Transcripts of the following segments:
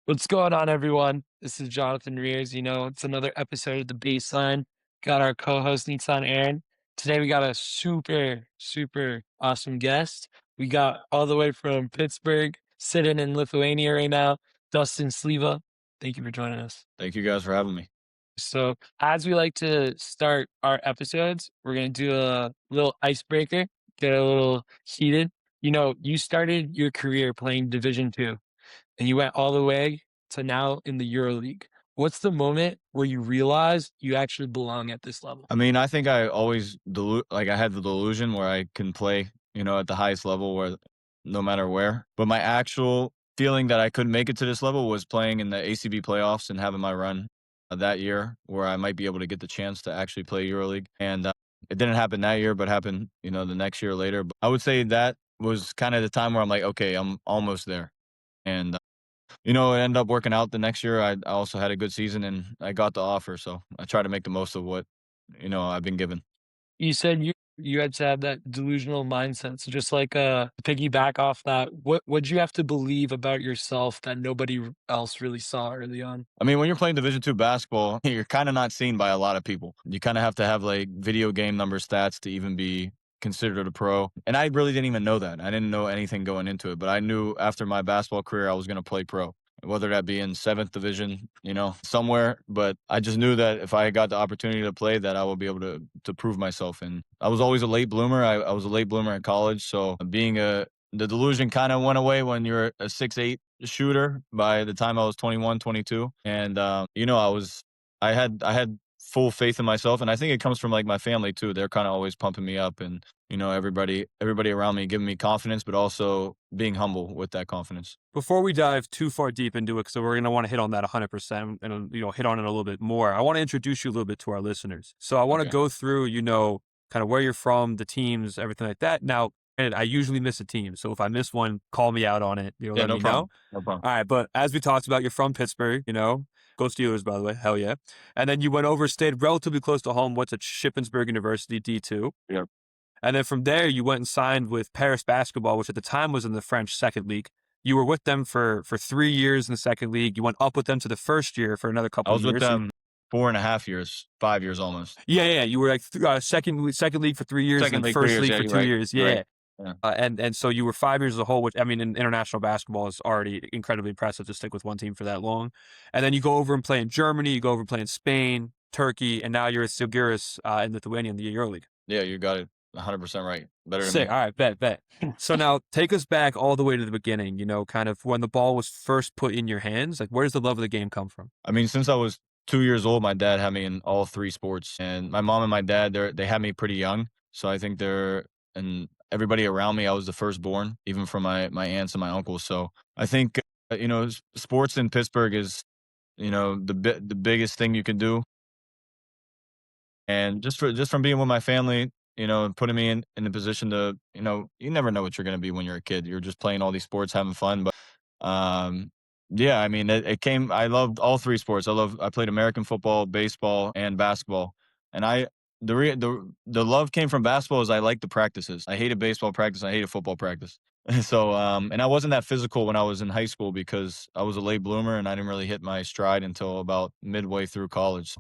What's going on, everyone? This is Jonathan Rears. It's another episode of The Baseline. Got our co-host Nissan Aaron. Today we got a super, super awesome guest. We got all the way from Pittsburgh, sitting in Lithuania right now, Dustin Sleva. Thank you for joining us. Thank you guys for having me. So, as we like to start our episodes, we're going to do a little icebreaker, get a little heated. You started your career playing Division II and you went all the way to now in the EuroLeague. What's the moment where you realize you actually belong at this level? I mean, I think I always I had the delusion where I can play, at the highest level where no matter where. But my actual feeling that I couldn't make it to this level was playing in the ACB playoffs and having my run that year where I might be able to get the chance to actually play EuroLeague. And it didn't happen that year, but happened, the next year later. But I would say that was kind of the time where I'm like, okay, I'm almost there. And it ended up working out the next year. I also had a good season and I got the offer. So I try to make the most of what, I've been given. You said you had to have that delusional mindset. So just like piggyback off that, what'd you have to believe about yourself that nobody else really saw early on? I mean, when you're playing Division II basketball, you're kind of not seen by a lot of people. You kind of have to have like video game number stats to even be considered a pro. And I really didn't even know that. I didn't know anything going into it, but I knew after my basketball career, I was going to play pro, whether that be in seventh division, somewhere. But I just knew that if I got the opportunity to play, that I would be able to prove myself. And I was always a late bloomer. I was a late bloomer in college. So the delusion kind of went away when you're a 6'8" shooter by the time I was 21, 22. And, I had full faith in myself. And I think it comes from like my family too. They're kind of always pumping me up and, everybody around me giving me confidence, but also being humble with that confidence. Before we dive too far deep into it, so we're going to want to hit on that 100% and, hit on it a little bit more. I want to introduce you a little bit to our listeners. So I want to Okay. go through, kind of where you're from, the teams, everything like that. Now, and I usually miss a team. So if I miss one, call me out on it. Yeah, Let no me problem. know. No problem. All right. But as we talked about, you're from Pittsburgh, go Steelers, by the way. Hell yeah. And then you went over, stayed relatively close to home. What's at Shippensburg University, D2. Yep. And then from there, you went and signed with Paris Basketball, which at the time was in the French second league. You were with them for 3 years in the second league. You went up with them to the first year for another I couple of was years. with them 4.5 years, 5 years almost. Yeah. You were like second league for 3 years, Second and league, first 3 years, league yeah, for you're 2 right. years. You're Yeah. right. Yeah. And so you were 5 years as a whole, which I mean, in international basketball is already incredibly impressive to stick with one team for that long. And then you go over and play in Germany, you go over and play in Spain, Turkey, and now you're at Zalgiris in Lithuania in the EuroLeague. Yeah, you got it 100% right. Better than Sick. me. All right, bet. So now take us back all the way to the beginning, kind of when the ball was first put in your hands. Like, where does the love of the game come from? I mean, since I was 2 years old, my dad had me in all three sports, and my mom and my dad, they had me pretty young. So I think and everybody around me, I was the firstborn, even from my aunts and my uncles. So I think, sports in Pittsburgh is, the biggest thing you can do. And just from being with my family, and putting me in the position to, you never know what you're going to be when you're a kid. You're just playing all these sports, having fun. But yeah, I mean, I loved all three sports. I played American football, baseball, and basketball. And the love came from basketball is I liked the practices. I hated baseball practice. I hated football practice. So, and I wasn't that physical when I was in high school because I was a late bloomer and I didn't really hit my stride until about midway through college.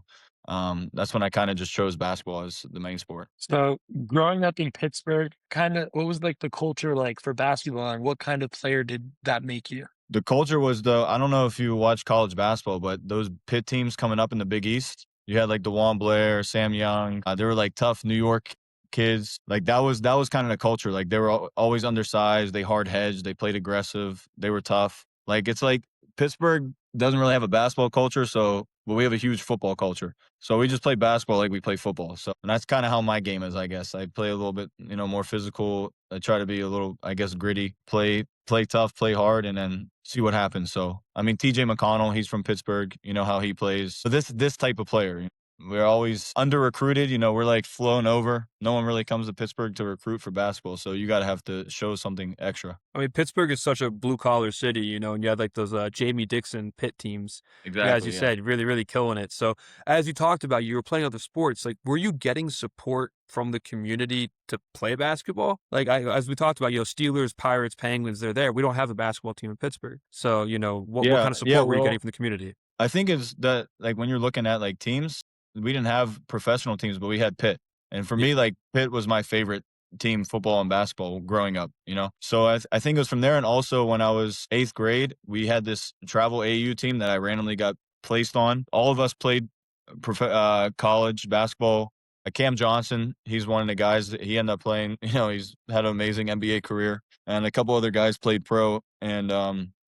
That's when I kind of just chose basketball as the main sport. So growing up in Pittsburgh, kind of what was like the culture like for basketball, and what kind of player did that make you? The culture was I don't know if you watch college basketball, but those pit teams coming up in the Big East, you had like DeJuan Blair, Sam Young. They were like tough New York kids. Like that was kind of the culture. Like they were always undersized. They hard hedged. They played aggressive. They were tough. Like it's like Pittsburgh doesn't really have a basketball culture, but we have a huge football culture. So we just play basketball like we play football. So and that's kind of how my game is, I guess. I play a little bit, more physical. I try to be a little, I guess, gritty. Play tough, play hard, and then see what happens. So I mean, TJ McConnell, he's from Pittsburgh. You know how he plays. So this type of player, we're always under recruited. We're like flown over. No one really comes to Pittsburgh to recruit for basketball. So you got to have to show something extra. I mean, Pittsburgh is such a blue collar city, and you had like those Jamie Dixon Pitt teams. Yeah, as you Exactly. Yeah. said, really, really killing it. So, as you talked about, you were playing other sports. Like, were you getting support from the community to play basketball? Like, as we talked about, Steelers, Pirates, Penguins, they're there. We don't have a basketball team in Pittsburgh. So, what Yeah. kind of Yeah. support were you Well, getting from the community? I think it's that, like, when you're looking at like teams, we didn't have professional teams, but we had Pitt. And for Yeah. me, like, Pitt was my favorite team, football and basketball, growing up. So I think it was from there. And also when I was 8th grade, we had this travel AU team that I randomly got placed on. All of us played college basketball. Cam Johnson, he's one of the guys that he ended up playing. He's had an amazing NBA career, and a couple other guys played pro. And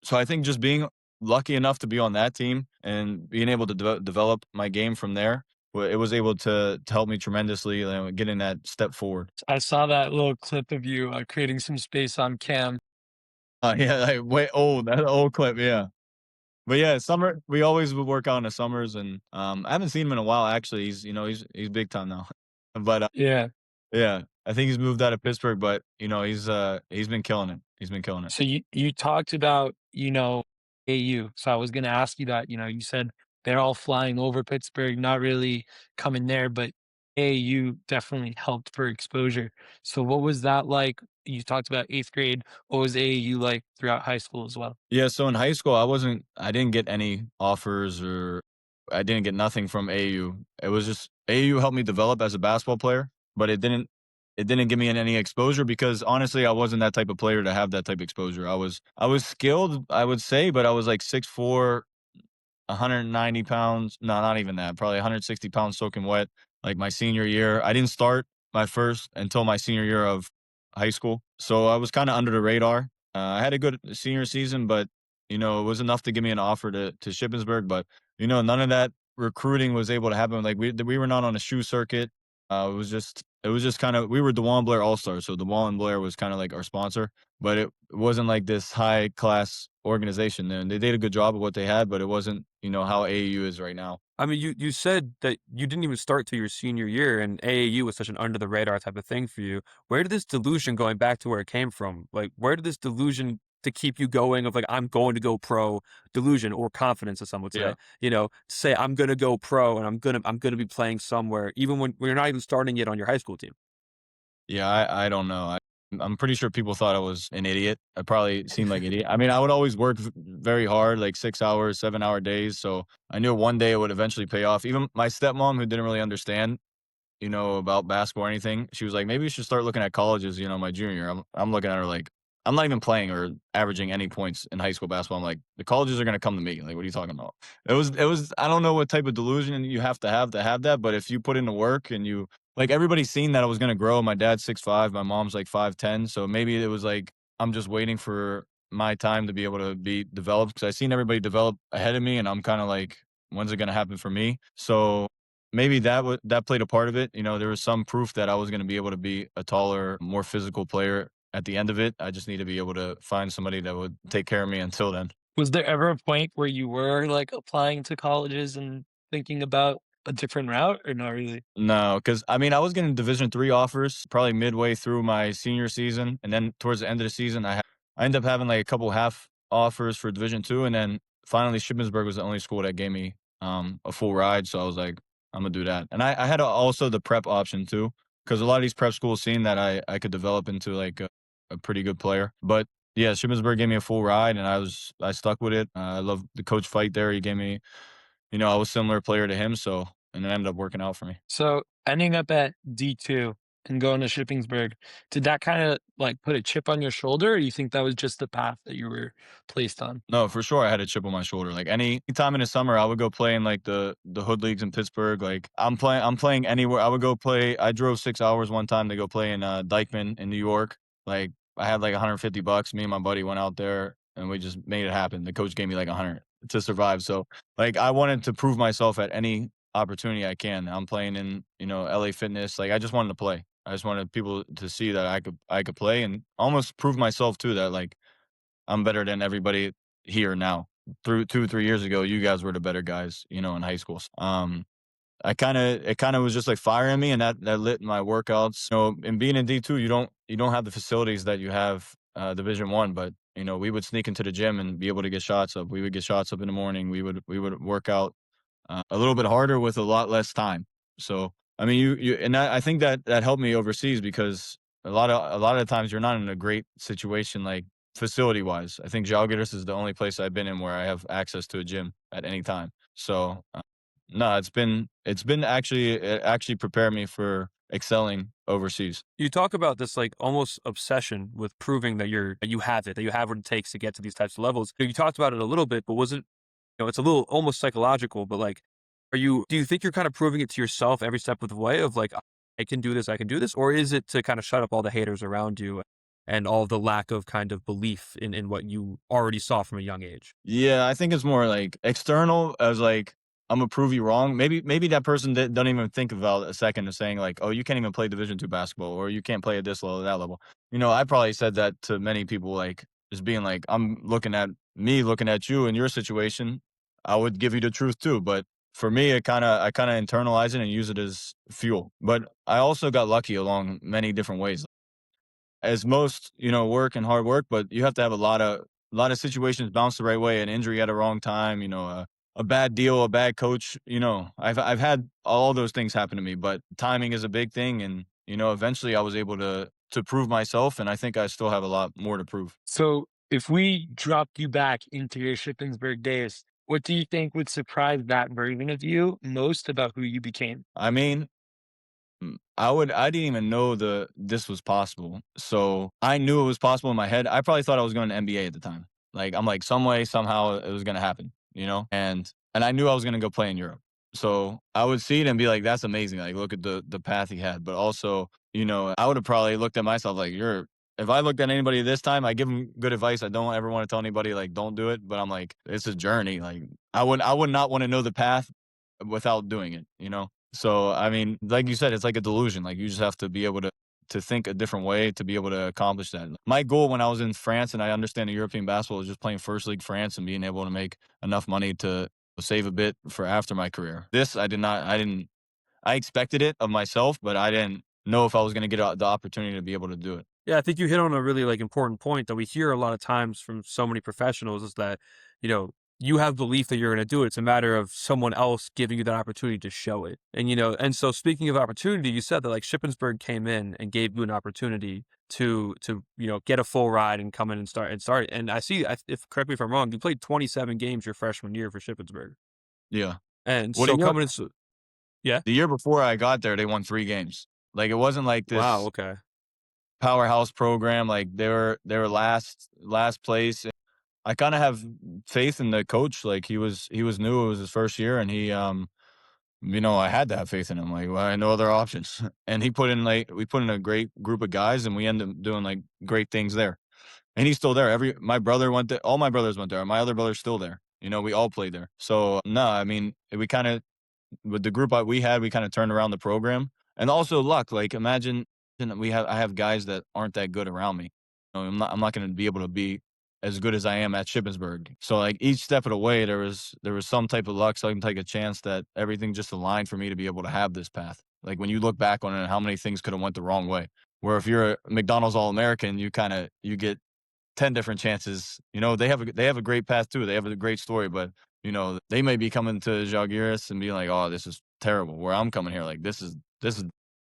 so I think just being lucky enough to be on that team and being able to develop my game from there, it was able to help me tremendously, getting that step forward. I saw that little clip of you creating some space on cam. Yeah, like way old, that old clip, yeah. But yeah, summer we always would work out in the summers, and I haven't seen him in a while. Actually, he's big time now. But Yeah. yeah, I think he's moved out of Pittsburgh, but he's been killing it. He's been killing it. So you talked about, AU. So I was gonna ask you that, you said they're all flying over Pittsburgh, not really coming there, but AU definitely helped for exposure. So what was that like? You talked about 8th grade. What was AAU like throughout high school as well? Yeah, so in high school, I didn't get any offers, or I didn't get nothing from AU. It was just AU helped me develop as a basketball player, but it didn't give me any exposure, because honestly, I wasn't that type of player to have that type of exposure. I was skilled, I would say, but I was like 6'4", 190 pounds. No, not even that. Probably 160 pounds soaking wet. Like my senior year, I didn't start my first until my senior year of high school. So I was kind of under the radar. I had a good senior season, but it was enough to give me an offer to Shippensburg. But none of that recruiting was able to happen. Like we were not on a shoe circuit. It was just kind of, we were DeWan Blair All Stars, so DeWan Blair was kind of like our sponsor, but it wasn't like this high class organization. And they did a good job of what they had, but it wasn't how AAU is right now. I mean, you said that you didn't even start till your senior year, and AAU was such an under the radar type of thing for you. Where did this delusion, going back to where it came from, like where did this delusion to keep you going of like I'm going to go pro, delusion or confidence, as some would say, Yeah. to say I'm gonna go pro and I'm gonna be playing somewhere, even when you're not even starting yet on your high school team. Yeah, I don't know. I'm pretty sure people thought I was an idiot. I probably seemed like an idiot. I mean, I would always work very hard, like 6 hours, 7 hour days. So I knew one day it would eventually pay off. Even my stepmom, who didn't really understand, about basketball or anything, she was like, maybe you should start looking at colleges, my junior year. I'm looking at her like, I'm not even playing or averaging any points in high school basketball. I'm like, the colleges are going to come to me. Like, what are you talking about? It was, I don't know what type of delusion you have to have that. But if you put in the work and like, everybody's seen that I was going to grow. My dad's 6'5", my mom's like 5'10". So maybe it was like, I'm just waiting for my time to be able to be developed, because I seen everybody develop ahead of me, and I'm kind of like, when's it going to happen for me? So maybe that played a part of it. There was some proof that I was going to be able to be a taller, more physical player at the end of it. I just need to be able to find somebody that would take care of me until then. Was there ever a point where you were like applying to colleges and thinking about a different route, or not really? No, because I mean, I was getting Division III offers probably midway through my senior season, and then towards the end of the season, I ended up having like a couple half offers for Division II, and then finally Shippensburg was the only school that gave me a full ride. So I was like, I'm gonna do that, and I had also the prep option too, because a lot of these prep schools seen that I could develop into like a pretty good player. But yeah, Shippensburg gave me a full ride, and I stuck with it. I love the coach Fight there. He gave me, I was a similar player to him, so, and it ended up working out for me. So ending up at D2 and going to Shippensburg, did that kind of like put a chip on your shoulder, or you think that was just the path that you were placed on? No, for sure, I had a chip on my shoulder. Like any time in the summer, I would go play in like the hood leagues in Pittsburgh. Like I'm playing anywhere. I would go play. I drove 6 hours one time to go play in Dykeman in New York. Like I had like $150. Me and my buddy went out there and we just made it happen. The coach gave me like 100 to survive. So like I wanted to prove myself at any opportunity I can. I'm playing in LA Fitness. Like I just wanted to play. I just wanted people to see that I could play, and almost prove myself too that like I'm better than everybody here now. Through 2 or 3 years ago, you guys were the better guys, in high school. it kind of was just like firing me, and that lit my workouts. And being in D2, you don't have the facilities that you have Division I, but we would sneak into the gym and be able to get shots up. We would get shots up in the morning. We would work out a little bit harder with a lot less time. So I mean, and I think that helped me overseas, because a lot of times you're not in a great situation, like facility wise. I think Žalgiris is the only place I've been in where I have access to a gym at any time. So no, it actually prepared me for excelling overseas. You talk about this like almost obsession with proving that you have it, that you have what it takes to get to these types of levels. You talked about it a little bit, but was it, it's a little almost psychological, but like, do you think you're kind of proving it to yourself every step of the way of like, I can do this, or is it to kind of shut up all the haters around you and all the lack of kind of belief in what you already saw from a young age? Yeah, I think it's more like external, as like, I'm gonna prove you wrong. Maybe that person don't even think about a second of saying like, oh, you can't even play Division II basketball, or you can't play at this level, that level. I probably said that to many people, like just being like, I'm looking at you in your situation. I would give you the truth too, but for me, I kind of internalize it and use it as fuel. But I also got lucky along many different ways, as most work and hard work, but you have to have a lot of situations bounce the right way. An injury at a wrong time, a bad deal, a bad coach. I've had all those things happen to me, but timing is a big thing, and eventually I was able to prove myself, and I think I still have a lot more to prove. So if we dropped you back into your Shippensburg days, what do you think would surprise that version of you most about who you became? I mean, I didn't even know this was possible. So I knew it was possible in my head. I probably thought I was going to NBA at the time. Like, I'm like, some way, somehow it was going to happen, and I knew I was going to go play in Europe. So I would see it and be like, that's amazing. Like, look at the path he had. But also, I would have probably looked at myself like, if I looked at anybody this time, I give them good advice. I don't ever want to tell anybody like, don't do it. But I'm like, it's a journey. Like, I would not want to know the path without doing it. So, I mean, like you said, it's like a delusion. Like, you just have to be able to think a different way to be able to accomplish that. My goal when I was in France, and I understand the European basketball, was just playing First League France and being able to make enough money to save a bit for after my career. This, I expected it of myself, but I didn't know if I was going to get the opportunity to be able to do it. Yeah, I think you hit on a really like important point that we hear a lot of times from so many professionals is that, you have belief that you're going to do it. It's a matter of someone else giving you that opportunity to show it. And, and so speaking of opportunity, you said that like Shippensburg came in and gave you an opportunity to get a full ride and come in and start. And I see, if correct me if I'm wrong, you played 27 games your freshman year for Shippensburg. Yeah. And What so do you coming in, yeah. The year before I got there, they won 3 games. Like, it wasn't like this Wow. Okay. powerhouse program. Like, they were last place. I kind of have faith in the coach. Like, he was new. It was his first year, and he, I had to have faith in him. Like, well, I had no other options. And we put in a great group of guys, and we ended up doing like great things there. And he's still there. My brother went there. All my brothers went there. My other brother's still there. We all played there. So no, I mean, we kind of, with the group we had, we kind of turned around the program, and also luck. Like, imagine I have guys that aren't that good around me. I'm not going to be able to be as good as I am at Shippensburg. So like, each step of the way, there was some type of luck, some type of chance that everything just aligned for me to be able to have this path. Like, when you look back on it, how many things could have went the wrong way. Where if you're a McDonald's All-American, you get 10 different chances. They have a great path too. They have a great story, but they may be coming to Žalgiris and be like, oh, this is terrible. Where I'm coming here, like, this is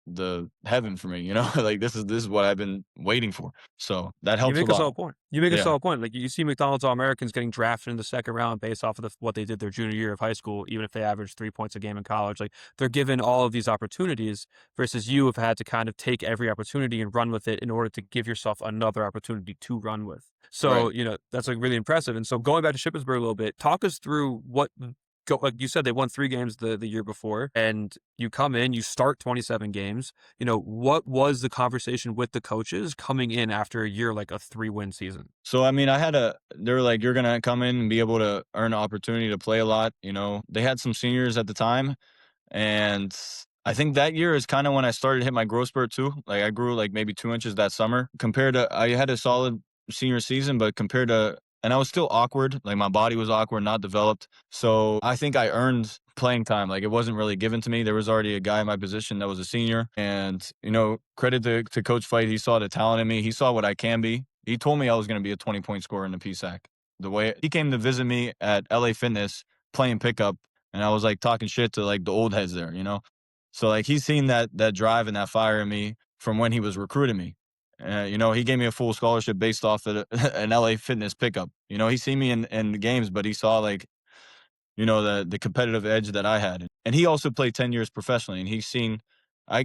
the heaven for me, like, this is what I've been waiting for. So that helps You make a a lot. solid point. You make a Yeah. solid point. Like, you see McDonald's All-Americans getting drafted in the second round based off of what they did their junior year of high school, even if they averaged 3 points a game in college. Like, they're given all of these opportunities versus you have had to kind of take every opportunity and run with it in order to give yourself another opportunity to run with. So, Right. that's like really impressive. And so going back to Shippensburg a little bit, talk us through like you said, they won 3 games the year before, and you come in, you start 27 games. What was the conversation with the coaches coming in after a year, like a 3-win season? So, I mean, they were like, you're going to come in and be able to earn an opportunity to play a lot. They had some seniors at the time, and I think that year is kind of when I started to hit my growth spurt too. Like, I grew like maybe 2 inches that summer. I had a solid senior season, but compared to and I was still awkward. Like, my body was awkward, not developed. So I think I earned playing time. Like, it wasn't really given to me. There was already a guy in my position that was a senior. And, credit to Coach Fight. He saw the talent in me. He saw what I can be. He told me I was going to be a 20-point scorer in the PSAC. The way he came to visit me at LA Fitness playing pickup, and I was like talking shit to like the old heads there, So like he's seen that drive and that fire in me from when he was recruiting me. He gave me a full scholarship based off of an LA Fitness pickup. He's seen me in the games, but he saw like, the competitive edge that I had. And he also played 10 years professionally, and he's seen,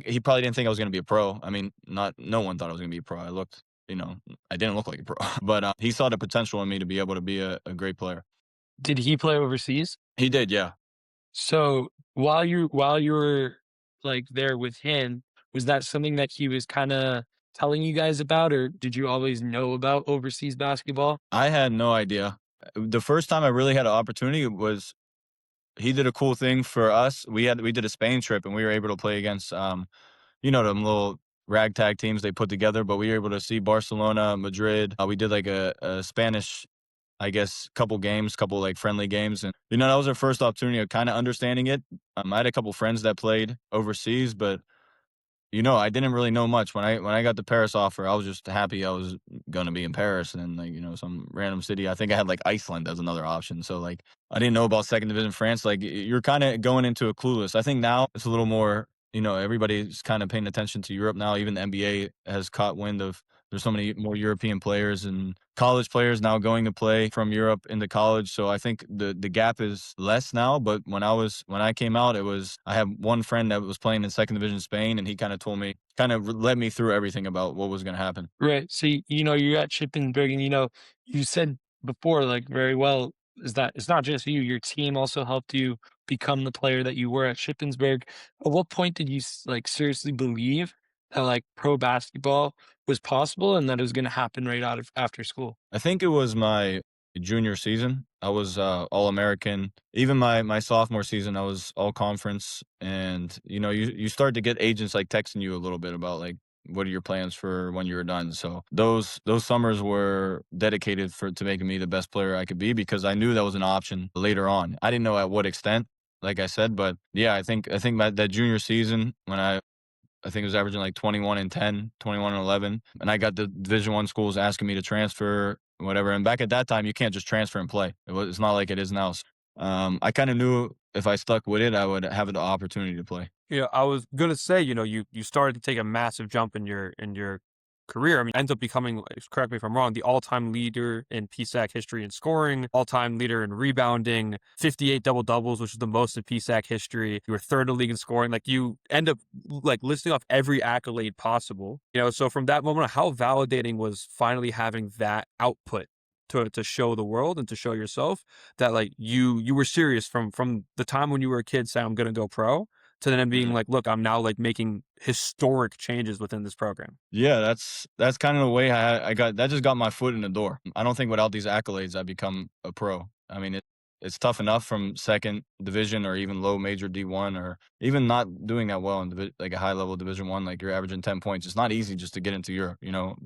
he probably didn't think I was going to be a pro. I mean, no one thought I was going to be a pro. I didn't look like a pro, but he saw the potential in me to be able to be a great player. Did he play overseas? He did, yeah. So while you were like there with him, was that something that he was kind of telling you guys about, or did you always know about overseas basketball? I had no idea. The first time I really had an opportunity was he did a cool thing for us. We did a Spain trip, and we were able to play against them little ragtag teams they put together, but we were able to see Barcelona, Madrid. We did like a Spanish, I guess, couple like friendly games. And, that was our first opportunity of kind of understanding it. I had a couple friends that played overseas, but, I didn't really know much. When I got the Paris offer, I was just happy I was going to be in Paris and like, some random city. I think I had like Iceland as another option. So like, I didn't know about second division France. Like, you're kind of going into a clueless. I think now it's a little more, everybody's kind of paying attention to Europe now. Even the NBA has caught wind of there's so many more European players and college players now going to play from Europe into college. So I think the gap is less now. But when I came out, I had one friend that was playing in second division Spain, and he kind of led me through everything about what was going to happen. Right. So, you're at Shippensburg, and, you said before, like, very well, is that it's not just you, your team also helped you become the player that you were at Shippensburg. At what point did you like seriously believe that like pro basketball was possible and that it was going to happen right out of after school? I think it was my junior season. I was All-American. Even my sophomore season, I was All-Conference. And, you start to get agents like texting you a little bit about like, what are your plans for when you're done? So those summers were dedicated to making me the best player I could be, because I knew that was an option later on. I didn't know at what extent, like I said, but yeah, I think that junior season when I think it was averaging like 21 and 10, 21 and 11. And I got the Division I schools asking me to transfer, whatever. And back at that time, you can't just transfer and play. It's not like it is now. I kind of knew if I stuck with it, I would have the opportunity to play. Yeah, I was gonna say, you started to take a massive jump in your career. I mean, ends up becoming, correct me if I'm wrong, the all-time leader in PSAC history in scoring, all-time leader in rebounding, 58 double-doubles, which is the most in PSAC history. You were third in the league in scoring. Like, you end up like listing off every accolade possible. So from that moment, how validating was finally having that output to show the world and to show yourself that like you were serious from the time when you were a kid saying I'm gonna go pro to then being like, look, I'm now like making historic changes within this program. Yeah, that's kind of the way I got. That just got my foot in the door. I don't think without these accolades, I become a pro. I mean, it's tough enough from second division or even low major D1, or even not doing that well in like a high level Division I, like you're averaging 10 points. It's not easy just to get into Europe.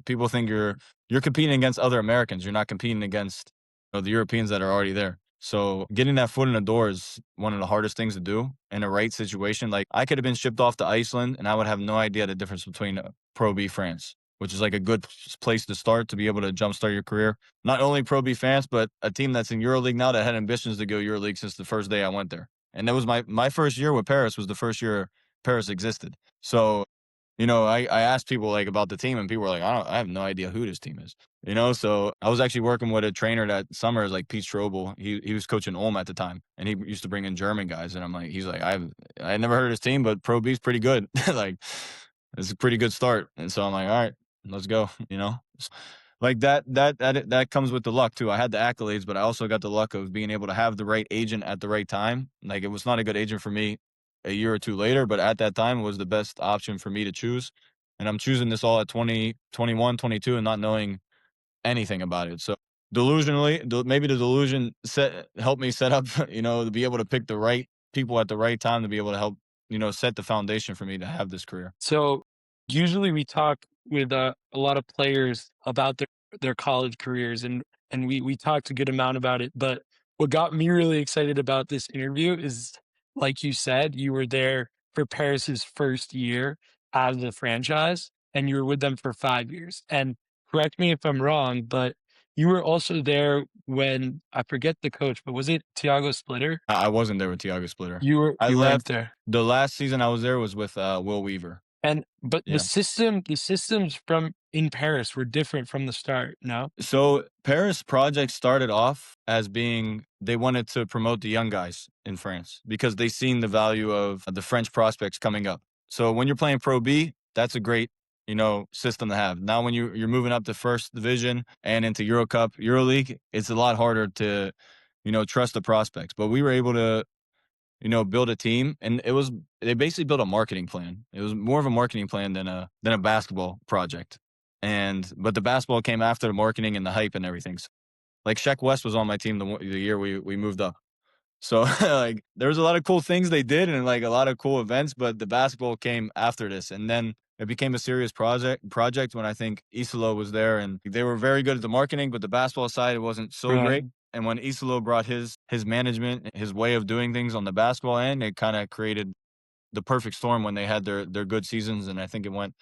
People think you're competing against other Americans. You're not competing against the Europeans that are already there. So getting that foot in the door is one of the hardest things to do in a right situation. Like, I could have been shipped off to Iceland and I would have no idea the difference between Pro B France, which is like a good place to start to be able to jumpstart your career. Not only Pro B France, but a team that's in EuroLeague now that had ambitions to go EuroLeague since the first day I went there. And that was my first year with Paris was the first year Paris existed. So, I asked people like about the team, and people were like, I have no idea who this team is. So I was actually working with a trainer that summer, like Pete Strobel. He was coaching Ulm at the time, and he used to bring in German guys. And he's like, I never heard of this team, but Pro B's pretty good. Like, it's a pretty good start. And so I'm like, all right, let's go. Like that comes with the luck too. I had the accolades, but I also got the luck of being able to have the right agent at the right time. Like, it was not a good agent for me a year or two later, but at that time it was the best option for me to choose. And I'm choosing this all at 20, 21, 22 and not knowing anything about it. So maybe the delusion helped me set up, to be able to pick the right people at the right time to be able to help, set the foundation for me to have this career. So usually we talk with a lot of players about their college careers, and and we talked a good amount about it. But what got me really excited about this interview is, like you said, you were there for Paris's first year as a franchise, and you were with them for 5 years. And correct me if I'm wrong, but you were also there when, I forget the coach, but was it Thiago Splitter? I wasn't there with Tiago Splitter. I You weren't left. there. The last season I was there was with Will Weaver. But Yeah. the systems from in Paris were different from the start, no? So Paris project started off as being they wanted to promote the young guys in France because they seen the value of the French prospects coming up. So when you're playing Pro B, that's a great, system to have. Now when you're moving up to first division and into Euro Cup, EuroLeague, it's a lot harder to, trust the prospects. But we were able to, build a team, and they basically built a marketing plan. It was more of a marketing plan than a basketball project. But the basketball came after the marketing and the hype and everything. So, like Sheck West was on my team the year we moved up. So like there was a lot of cool things they did and like a lot of cool events, but the basketball came after this. And then it became a serious project when I think Isolo was there, and they were very good at the marketing, but the basketball side it wasn't so great. And when Isolo brought his management, his way of doing things on the basketball end, it kind of created the perfect storm when they had their good seasons. And I think it went,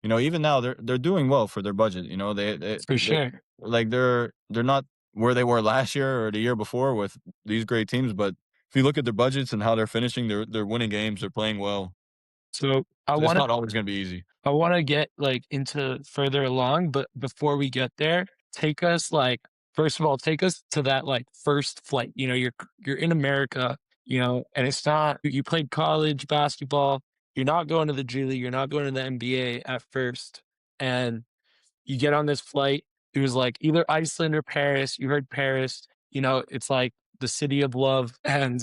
even now they're doing well for their budget. For sure. Like they're not where they were last year or the year before with these great teams, but if you look at their budgets and how they're finishing, they're winning games, they're playing well. So It's not always going to be easy. I want to get like into further along, but before we get there, take us first of all, take us to that like first flight. You're in America, and it's not you played college basketball. You're not going to the G League. You're not going to the NBA at first, and you get on this flight. It was like either Iceland or Paris. You heard Paris. It's like the city of love, and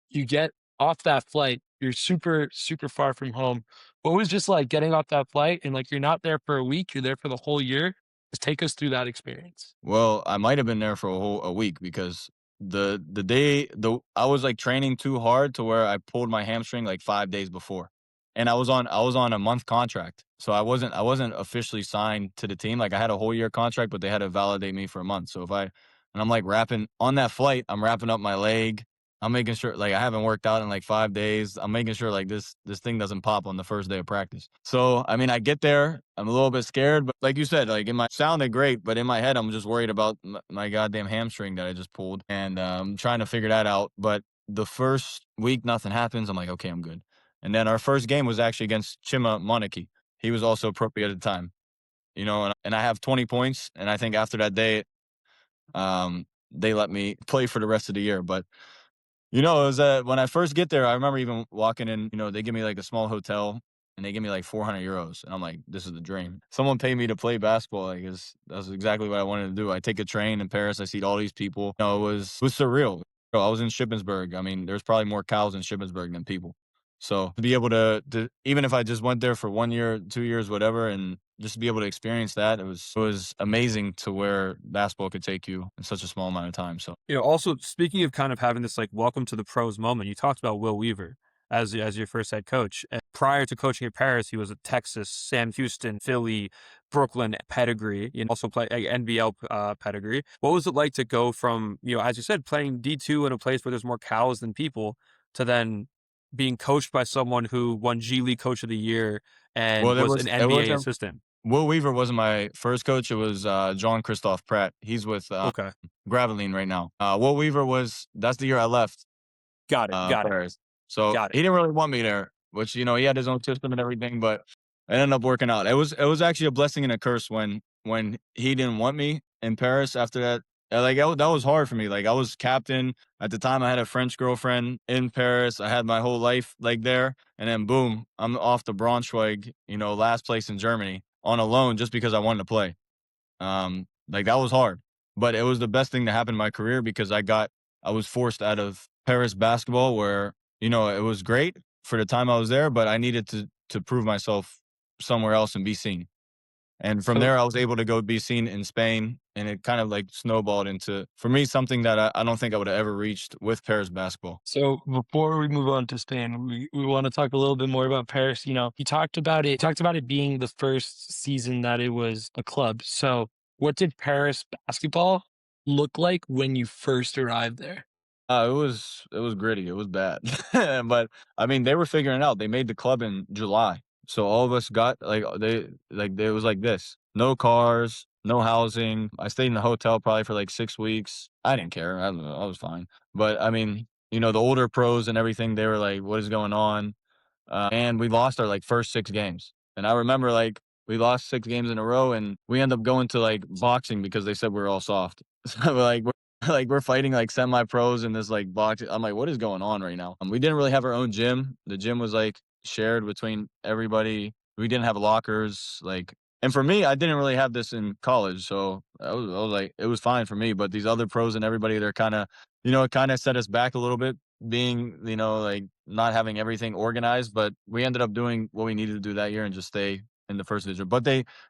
you get off that flight. You're super super far from home. What was just like getting off that flight and like you're not there for a week, you're there for the whole year? Just take us through that experience. Well, I might have been there for a week because I was like training too hard to where I pulled my hamstring like 5 days before. And I was on a month contract. So I wasn't officially signed to the team. Like I had a whole year contract, but they had to validate me for a month. So and I'm like wrapping on that flight, I'm wrapping up my leg. I'm making sure like I haven't worked out in like 5 days. I'm making sure like this thing doesn't pop on the first day of practice. So I mean, I get there, I'm a little bit scared, but like you said, like sounded great, but in my head, I'm just worried about my goddamn hamstring that I just pulled, and I'm trying to figure that out. But the first week, nothing happens. I'm like, okay, I'm good. And then our first game was actually against Chima Monarchy. He was also pro at the time, and I have 20 points. And I think after that day, they let me play for the rest of the year. But it was when I first get there, I remember even walking in, they give me like a small hotel and they give me like 400 euros. And I'm like, this is the dream. Someone paid me to play basketball. Like, that's exactly what I wanted to do. I take a train in Paris. I see all these people. It was surreal. I was in Shippensburg. I mean, there's probably more cows in Shippensburg than people. So to be able to even if I just went there for 1 year, 2 years, whatever, and just to be able to experience that, it was amazing to where basketball could take you in such a small amount of time. So Also speaking of kind of having this like welcome to the pros moment, you talked about Will Weaver as your first head coach. And prior to coaching at Paris, he was at Texas, Sam Houston, Philly, Brooklyn pedigree, also play NBL pedigree. What was it like to go from, as you said, playing D2 in a place where there's more cows than people to then being coached by someone who won G League Coach of the Year and was an NBA assistant? Will Weaver wasn't my first coach. It was Jean-Christophe Pratt. He's with Okay. Gravelines right now. Will Weaver that's the year I left. Got it. Paris. So he didn't really want me there, which, he had his own system and everything, but it ended up working out. It was actually a blessing and a curse when he didn't want me in Paris after that. Like that was hard for me. Like I was captain at the time. I had a French girlfriend in Paris. I had my whole life like there, and then boom, I'm off to Braunschweig, last place in Germany on a loan just because I wanted to play. Like that was hard, but it was the best thing to happen in my career because I was forced out of Paris basketball where, it was great for the time I was there, but I needed to prove myself somewhere else and be seen. And from there, I was able to go be seen in Spain, and it kind of like snowballed into, for me, something that I don't think I would have ever reached with Paris basketball. So before we move on to Spain, we want to talk a little bit more about Paris. You talked about it being the first season that it was a club. So what did Paris basketball look like when you first arrived there? It was gritty. It was bad, but I mean, they were figuring it out. They made the club in July, so all of us got it was like this: no cars, no housing. I stayed in a hotel probably for like 6 weeks. I didn't care. I don't know, I was fine. But I mean, the older pros and everything, they were like, "What is going on?" And we lost our like first 6 games. And I remember like we lost 6 games in a row, and we end up going to like boxing because they said we were all soft. So we're fighting like semi pros in this like box. I'm like, what is going on right now? We didn't really have our own gym. The gym was like shared between everybody. We didn't have lockers. And for me, I didn't really have this in college, so I was like, it was fine for me. But these other pros and everybody, they're kind of, it kind of set us back a little bit, being, like not having everything organized. But we ended up doing what we needed to do that year and just stay in the first division. But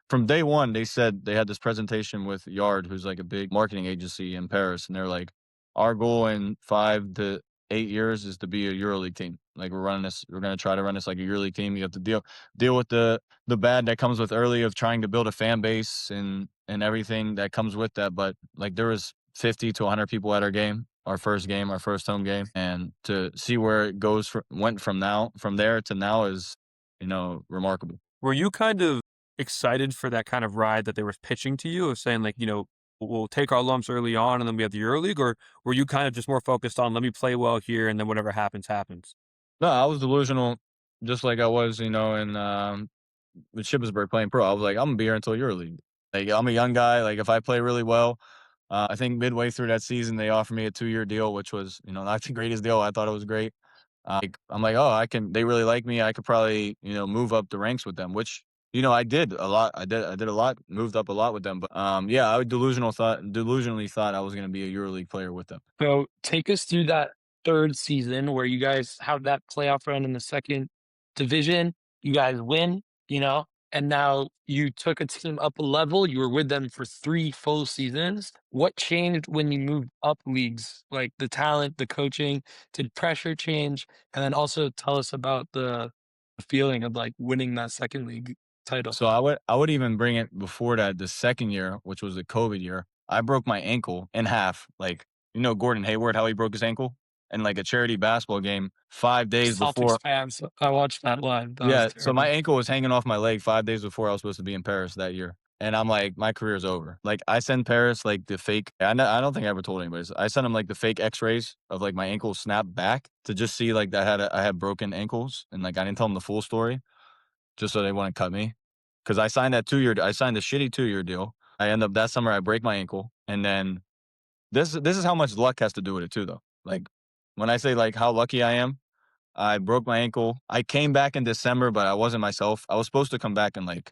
from day one, they said they had this presentation with Yard, who's like a big marketing agency in Paris, and they're like, our goal in 5 to 8 years is to be a EuroLeague team. Like we're going to try to run this like a EuroLeague team. You have to deal with the bad that comes with early of trying to build a fan base and everything that comes with that. But like there was 50 to 100 people at our game, our first home game, and to see where it went from there to now is, remarkable. Were you kind of excited for that kind of ride that they were pitching to you of saying like, we'll take our lumps early on and then we have the EuroLeague, or were you kind of just more focused on let me play well here and then whatever happens, happens? No, I was delusional, just like I was, with Shippensburg playing pro. I was like, I'm gonna be here until EuroLeague. Like I'm a young guy. Like if I play really well, I think midway through that season they offered me a 2-year deal, which was, not the greatest deal. I thought it was great. I'm like, oh, I can. They really like me. I could probably, move up the ranks with them, which, I did a lot. I did a lot, moved up a lot with them. But yeah, I delusionally thought I was gonna be a EuroLeague player with them. So take us through that third season where you guys have that playoff run in the second division. You guys win, and now you took a team up a level. You were with them for 3 full seasons. What changed when you moved up leagues? Like the talent, the coaching, did pressure change? And then also tell us about the feeling of like winning that second league title. So I would even bring it before that, the second year, which was the COVID year. I broke my ankle in half. Like, Gordon Hayward, how he broke his ankle in like a charity basketball game 5 days before. Celtics fans, I watched that live. That was Yeah, so my terrible. ankle was hanging off my leg 5 days before I was supposed to be in Paris that year. And I'm like, my career's over. Like I send Paris like the fake. I don't think I ever told anybody. I sent him like the fake X-rays of like my ankle snapped back to just see like that I had broken ankles, and like I didn't tell them the full story just so they wouldn't cut me. Because I signed a shitty 2-year deal. I end up that summer, I break my ankle. And then this is how much luck has to do with it too, though. Like when I say like how lucky I am, I broke my ankle. I came back in December, but I wasn't myself. I was supposed to come back in like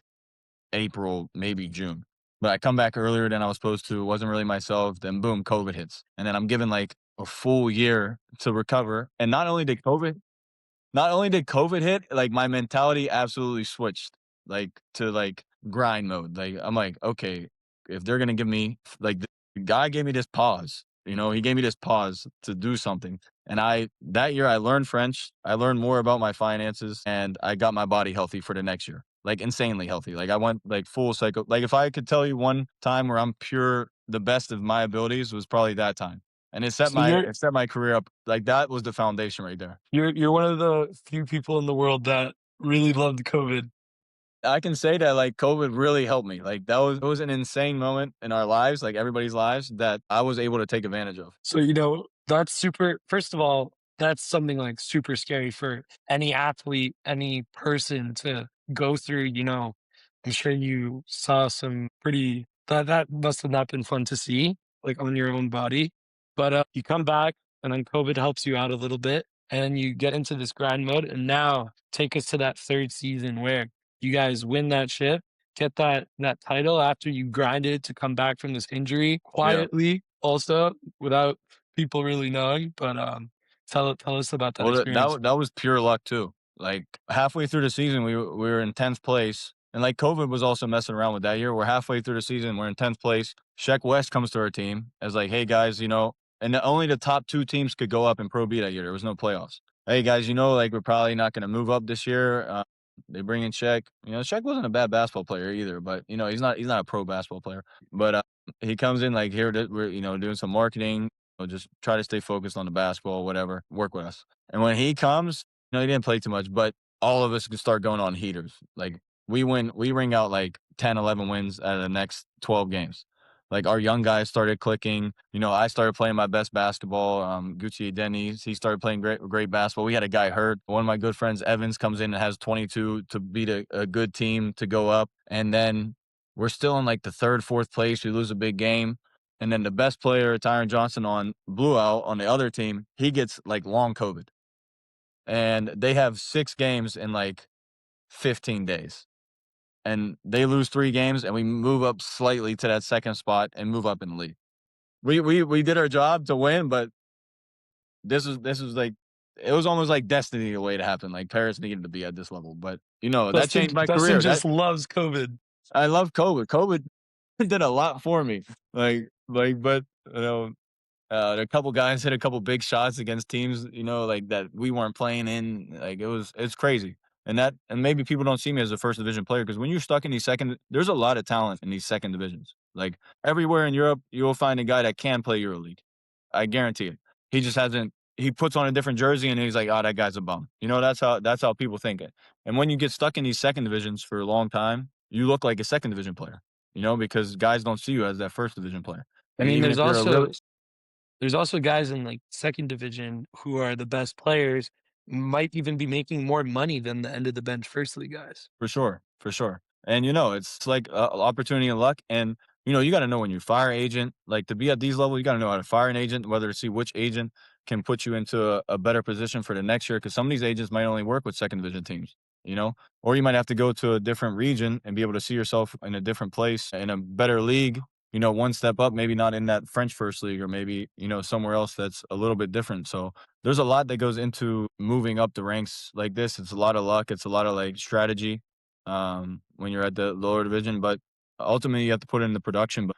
April, maybe June. But I come back earlier than I was supposed to. Wasn't really myself. Then boom, COVID hits. And then I'm given like a full year to recover. And not only did COVID hit, like my mentality absolutely switched, like to like grind mode. Like I'm like, okay, if they're gonna give me like the guy gave me this pause, he gave me this pause to do something. And that year I learned French, I learned more about my finances, and I got my body healthy for the next year. Like insanely healthy. Like I went like full cycle. Like if I could tell you one time where I'm pure the best of my abilities was probably that time. And So you're it set my career up. Like that was the foundation right there. you're one of the few people in the world that really loved COVID. I can say that like COVID really helped me. Like it was an insane moment in our lives, like everybody's lives, that I was able to take advantage of. So, that's super first of all, that's something like super scary for any athlete, any person to go through, I'm sure you saw some pretty that must have not been fun to see, like on your own body. But you come back and then COVID helps you out a little bit and you get into this grind mode. And now take us to that third season where you guys win that ship, get that title after you grinded to come back from this injury Yeah. quietly, also without people really knowing. But tell us about that Well, experience. that was pure luck too. Like halfway through the season, we were in 10th place, and like COVID was also messing around with that year. We're halfway through the season, we're in 10th place. Sheck West comes to our team as like, hey guys, and only the top 2 teams could go up in Pro B that year. There was no playoffs. Hey guys, like we're probably not going to move up this year. They bring in Shaq. Shaq wasn't a bad basketball player either, but he's not a pro basketball player. But he comes in like, here we're doing some marketing. Just try to stay focused on the basketball, whatever. Work with us. And when he comes, he didn't play too much, but all of us can start going on heaters. Like we ring out like 10, 11 wins out of the next 12 games. Like our young guys started clicking. I started playing my best basketball. Gucci Denny's, he started playing great basketball. We had a guy hurt. One of my good friends, Evans, comes in and has 22 to beat a good team to go up. And then we're still in like the third, fourth place. We lose a big game. And then the best player, Tyron Johnson, on blew out on the other team. He gets like long COVID. And they have 6 games in like 15 days. And they lose 3 games, and we move up slightly to that second spot and move up in the league. We did our job to win, but this was like, it was almost like destiny the way it happened. Like Paris needed to be at this level, but that changed my Dustin career. just loves COVID. I love COVID. COVID did a lot for me. But a couple guys hit a couple big shots against teams, like that we weren't playing in. Like it's crazy. And maybe people don't see me as a first division player, because when you're stuck in there's a lot of talent in these second divisions. Like everywhere in Europe, you'll find a guy that can play EuroLeague. I guarantee it. He just hasn't. He puts on a different jersey and he's like, oh, that guy's a bum. That's how people think it. And when you get stuck in these second divisions for a long time, you look like a second division player. Because guys don't see you as that first division player. I And mean, even if you're there's also guys in like second division who are the best players, might even be making more money than the end of the bench first league guys. For sure. And it's like opportunity and luck. And you got to know when you fire agent. Like to be at these levels, you got to know how to fire an agent, whether to see which agent can put you into a better position for the next year. Because some of these agents might only work with second division teams, or you might have to go to a different region and be able to see yourself in a different place, in a better league. One step up, maybe not in that French first league, or maybe, somewhere else that's a little bit different. So there's a lot that goes into moving up the ranks like this. It's a lot of luck. It's a lot of like strategy when you're at the lower division, but ultimately you have to put it in the production. But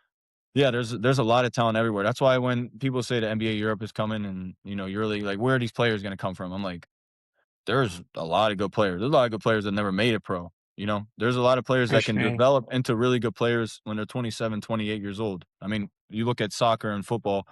yeah, there's a lot of talent everywhere. That's why when people say the NBA Europe is coming and, EuroLeague, like, where are these players going to come from? I'm like, there's a lot of good players. There's a lot of good players that never made it pro. There's a lot of players that can develop into really good players when they're 27, 28 years old. I mean, you look at soccer and football,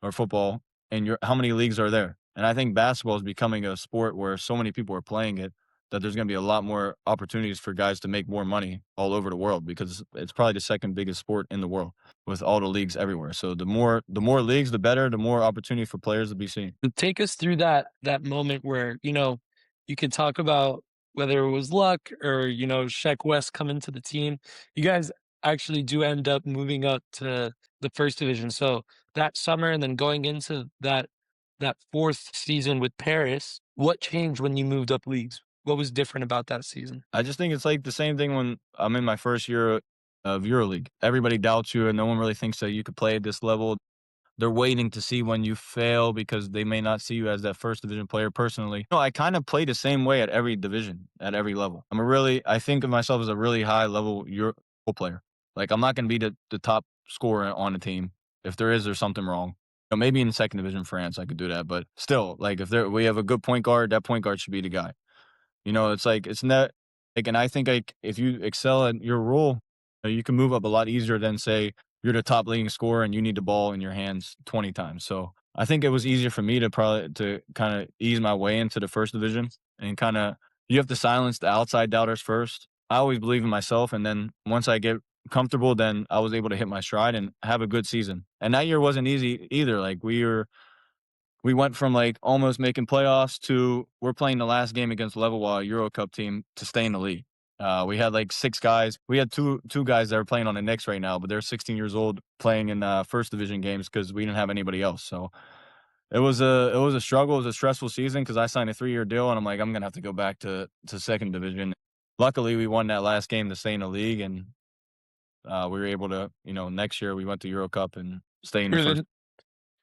and how many leagues are there? And I think basketball is becoming a sport where so many people are playing it that there's going to be a lot more opportunities for guys to make more money all over the world, because it's probably the second biggest sport in the world with all the leagues everywhere. So the more leagues, the better, the more opportunity for players to be seen. Take us through that moment where, you could talk about whether it was luck or, Shaq West coming to the team. You guys actually do end up moving up to the first division. So that summer and then going into that fourth season with Paris, what changed when you moved up leagues? What was different about that season? I just think it's like the same thing when I'm in my first year of EuroLeague. Everybody doubts you and no one really thinks that you could play at this level. They're waiting to see when you fail because they may not see you as that first division player personally. I kind of play the same way at every division, at every level. I think of myself as a really high level Euro player. Like, I'm not going to be the top scorer on the team. If there's something wrong. Maybe in the second division France, I could do that. But still, like, if we have a good point guard, that point guard should be the guy. It's like, it's not like, and I think like if you excel at your role, you can move up a lot easier than say you're the top leading scorer and you need the ball in your hands 20 times. So I think it was easier for me to kind of ease my way into the first division, and you have to silence the outside doubters first. I always believe in myself. And then once I get comfortable, then I was able to hit my stride and have a good season. And that year wasn't easy either. Like we went from like almost making playoffs to we're playing the last game against Levallois, a Euro Cup team, to stay in the league. We had like 6 guys. We had two guys that are playing on the Knicks right now, but they're 16 years old playing in first division games because we didn't have anybody else. So it was a struggle. It was a stressful season because I signed a 3-year deal and I'm like, I'm gonna have to go back to second division. Luckily, we won that last game to stay in the league, and we were able to, next year we went to Euro Cup and stay in the first.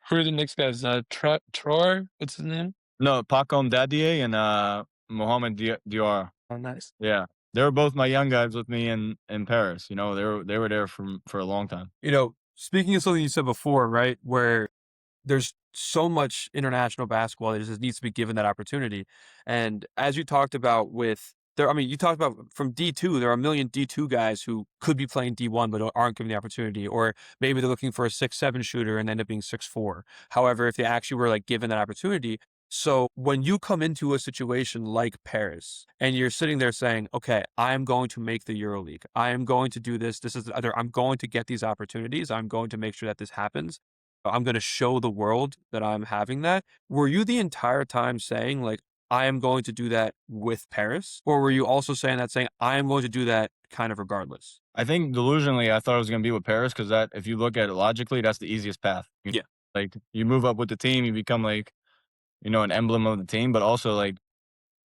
Who are the Knicks guys? Tror? What's his name? No, Pacom Dadier and Mohamed Diarra. Oh, nice. Yeah, they were both my young guys with me in Paris. They were there for a long time. Speaking of something you said before, right, where there's so much international basketball that just needs to be given that opportunity. And as you talked about with you talked about from D2, there are a million D2 guys who could be playing D1 but aren't given the opportunity, or maybe they're looking for a 6'7" shooter and end up being 6'4". However, if they actually were like given that opportunity, so when you come into a situation like Paris and you're sitting there saying, okay, I'm going to make the EuroLeague, I am going to do this, I'm going to get these opportunities, I'm going to make sure that this happens, I'm going to show the world that I'm having that. Were you the entire time saying like, I am going to do that with Paris? Or were you also saying I am going to do that kind of regardless? I think delusionally, I thought it was going to be with Paris because that, if you look at it logically, that's the easiest path. Yeah. Like you move up with the team, you become like, an emblem of the team, but also like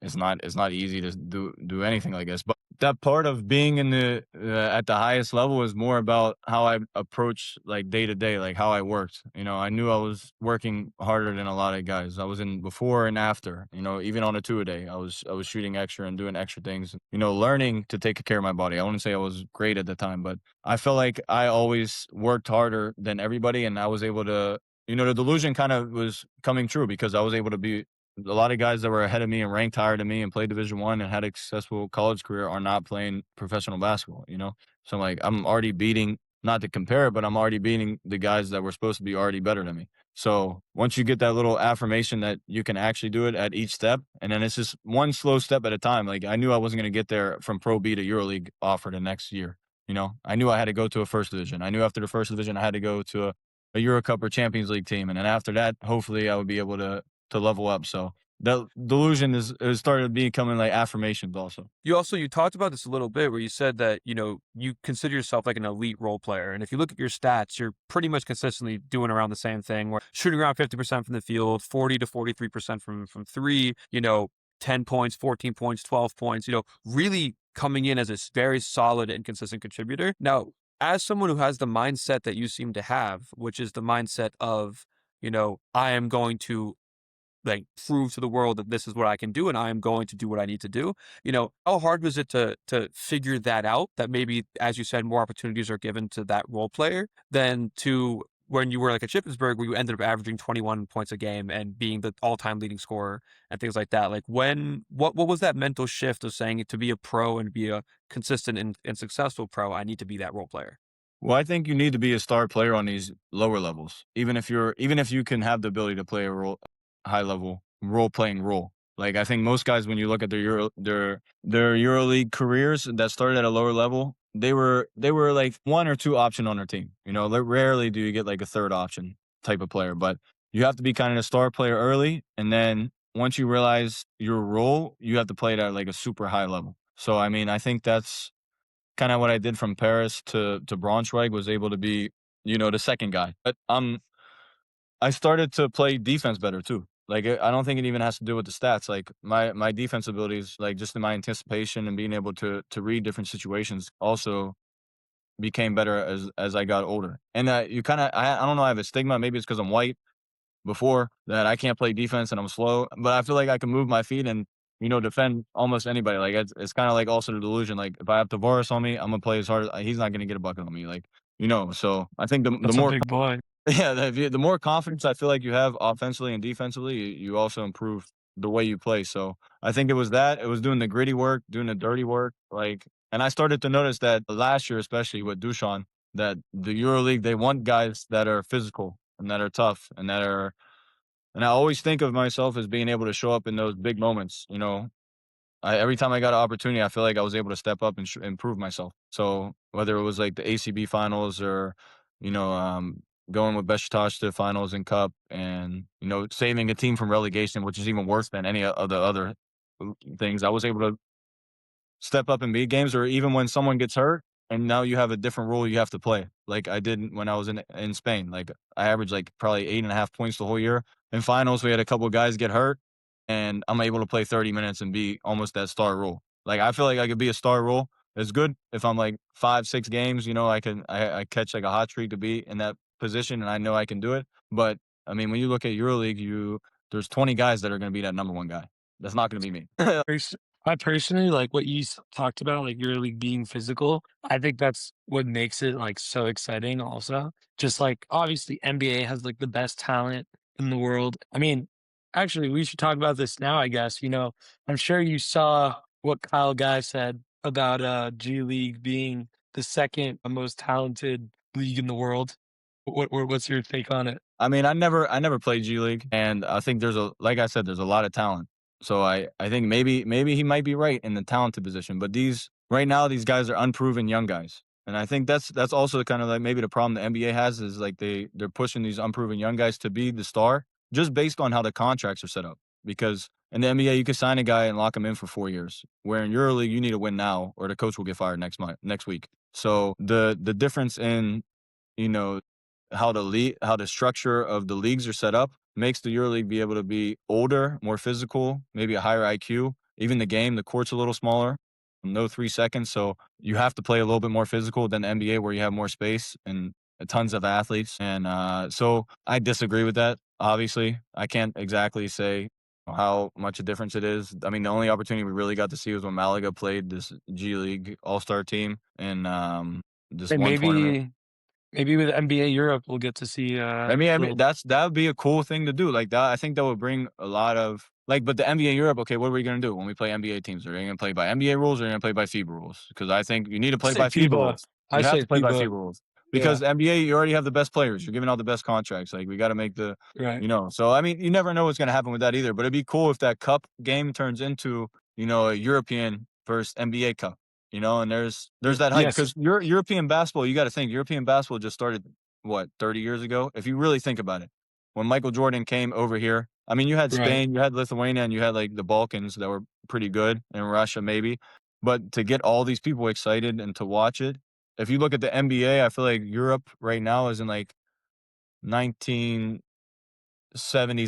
it's not easy to do anything like this. But that part of being in the at the highest level is more about how I approach like day to day, like how I worked. I knew I was working harder than a lot of guys. I was in before and after. Even on a 2-a-day, I was shooting extra and doing extra things. Learning to take care of my body. I wouldn't say I was great at the time, but I felt like I always worked harder than everybody, and I was able to. The delusion kind of was coming true because I was able to be a lot of guys that were ahead of me and ranked higher than me and played Division I and had a successful college career are not playing professional basketball. So I'm already beating, not to compare, but I'm already beating the guys that were supposed to be already better than me. So once you get that little affirmation that you can actually do it at each step, and then it's just one slow step at a time. Like I knew I wasn't going to get there from Pro B to EuroLeague offer the next year. I knew I had to go to a first division. I knew after the first division, I had to go to a Euro Cup or Champions League team. And then after that, hopefully I would be able to level up. So the delusion is started becoming like affirmations also. You talked about this a little bit where you said that, you consider yourself like an elite role player. And if you look at your stats, you're pretty much consistently doing around the same thing. Where shooting around 50% from the field, 40 to 43% from three, 10 points, 14 points, 12 points, really coming in as a very solid and consistent contributor. Now, as someone who has the mindset that you seem to have, which is the mindset of, I am going to like prove to the world that this is what I can do and I am going to do what I need to do. How hard was it to figure that out, that maybe, as you said, more opportunities are given to that role player than to when you were like at Shippensburg, where you ended up averaging 21 points a game and being the all-time leading scorer and things like that? Like what was that mental shift of saying to be a pro and be a consistent and successful pro, I need to be that role player? Well, I think you need to be a star player on these lower levels, even if you can have the ability to play a high level role playing role. Like I think most guys, when you look at their EuroLeague careers that started at a lower level, they were like one or two option on their team. Rarely do you get like a third option type of player, but you have to be kind of a star player early, and then once you realize your role, you have to play it at like a super high level. So I think that's kind of what I did from Paris to Braunschweig, was able to be, the second guy. But I started to play defense better too. Like I don't think it even has to do with the stats. Like my defense abilities, like just in my anticipation and being able to read different situations, also became better as I got older. And you kind of I don't know, I have a stigma. Maybe it's because I'm white. Before that, I can't play defense and I'm slow, but I feel like I can move my feet and defend almost anybody. Like it's kind of like also the delusion. Like if I have Tavares on me, I'm gonna play as hard. He's not gonna get a bucket on me. Like So I think the That's a more big boy. yeah, the more confidence I feel like you have offensively and defensively, you also improve the way you play. So I think it was that. It was doing the gritty work, doing the dirty work. And I started to notice that last year, especially with Dusan, that the EuroLeague, they want guys that are physical and that are tough and and I always think of myself as being able to show up in those big moments. Every time I got an opportunity, I feel like I was able to step up and improve myself. So whether it was like the ACB finals or, you know, um, going with Besiktas to the finals and cup, and saving a team from relegation, which is even worse than any of the other things, I was able to step up in big games, or even when someone gets hurt and now you have a different role you have to play. Like I did when I was in Spain. Like I averaged like probably 8.5 points the whole year. In finals, we had a couple of guys get hurt, and I'm able to play 30 minutes and be almost that star role. Like I feel like I could be a star role. It's good if I'm like 5-6 games, I catch like a hot streak to be in that position, and I know I can do it. But when you look at EuroLeague, there's 20 guys that are going to be that number one guy. That's not going to be me. I personally like what you talked about, like really being physical. I think that's what makes it like so exciting. Also, just like obviously NBA has like the best talent in the world. Actually, we should talk about this now. I guess I'm sure you saw what Kyle Guy said about G League being the second most talented league in the world. What's your take on it? I mean, I never played G League, and I think like I said, there's a lot of talent. So I think maybe he might be right in the talented position, but right now these guys are unproven young guys. And I think that's also kind of like maybe the problem the NBA has is like they're pushing these unproven young guys to be the star just based on how the contracts are set up. Because in the NBA you can sign a guy and lock him in for 4 years. Where in EuroLeague you need to win now or the coach will get fired next week. So the difference in, you know, how the structure of the leagues are set up makes the EuroLeague be able to be older, more physical, maybe a higher IQ. Even the court's a little smaller, no 3 seconds, so you have to play a little bit more physical than the NBA where you have more space and tons of athletes. And so I disagree with that. Obviously, I can't exactly say how much a difference it is. I mean, the only opportunity we really got to see was when Malaga played this G League All-Star team in this And one tournament. maybe with NBA Europe we'll get to see I mean, little that would be a cool thing to do. Like that, I think that would bring a lot of but the NBA Europe. Okay, what are we gonna do when we play NBA teams? Are they gonna play by NBA rules or are they gonna play by FIBA rules? Because I think you need to I play say by FIBA FIBA. rules. I You have say to play by FIBA FIBA. rules Yeah, because NBA you already have the best players. You're giving out the best contracts. Like we got to make right. So I mean, you never know what's gonna happen with that either. But it'd be cool if that cup game turns into a European versus NBA cup. And there's that hype Yes. because European basketball. You got to think European basketball just started what 30 years ago. If you really think about it, when Michael Jordan came over here, I mean, you had Right. Spain, you had Lithuania, and you had like the Balkans that were pretty good, and Russia maybe. But to get all these people excited and to watch it, if you look at the NBA, I feel like Europe right now is in like 1970s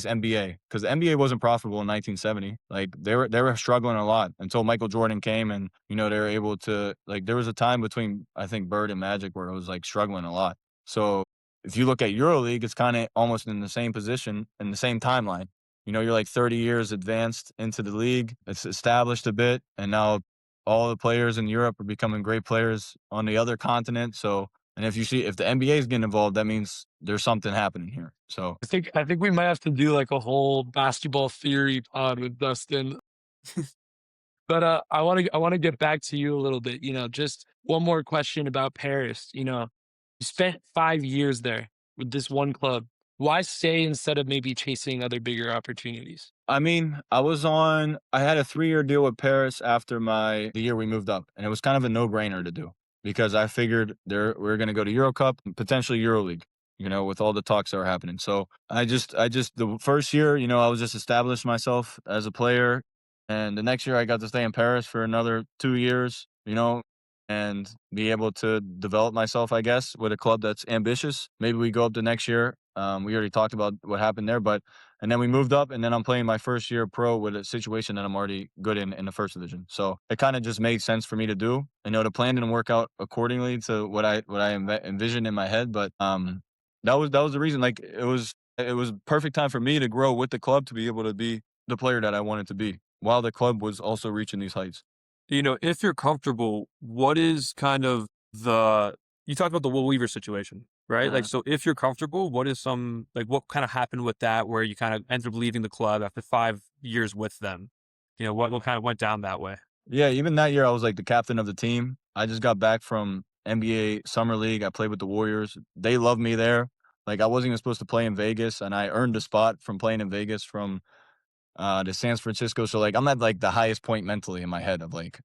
NBA because the NBA wasn't profitable in 1970. Like they were struggling a lot until Michael Jordan came, and they were able to there was a time between I think Bird and Magic where it was like struggling a lot. So if you look at EuroLeague, it's kind of almost in the same position in the same timeline. You're like 30 years advanced into the league. It's established a bit, and now all the players in Europe are becoming great players on the other continent. So, and if the NBA is getting involved, that means there's something happening here. So I think we might have to do like a whole basketball theory pod with Dustin. But I want to get back to you a little bit. Just one more question about Paris. You spent 5 years there with this one club. Why stay instead of maybe chasing other bigger opportunities? I mean, I had a 3-year deal with Paris after the year we moved up, and it was kind of a no-brainer to do because I figured we're going to go to Euro Cup, potentially EuroLeague, with all the talks that were happening. So the first year, I was just established myself as a player, and the next year I got to stay in Paris for another 2 years, and be able to develop myself, I guess, with a club that's ambitious. Maybe we go up the next year. We already talked about what happened there, and then we moved up, and then I'm playing my first year pro with a situation that I'm already good in the first division. So it kind of just made sense for me to do. The plan didn't work out accordingly to what I envisioned in my head, but that was the reason. Like it was perfect time for me to grow with the club to be able to be the player that I wanted to be, while the club was also reaching these heights. If you're comfortable, what is kind of you talked about the Will Weaver situation, right? Like, so if you're comfortable, what is what kind of happened with that where you kind of ended up leaving the club after 5 years with them? What kind of went down that way? Yeah, even that year I was like the captain of the team. I just got back from NBA Summer League. I played with the Warriors. They loved me there. Like I wasn't even supposed to play in Vegas, and I earned a spot from playing in Vegas from to San Francisco. So like I'm at like the highest point mentally in my head of like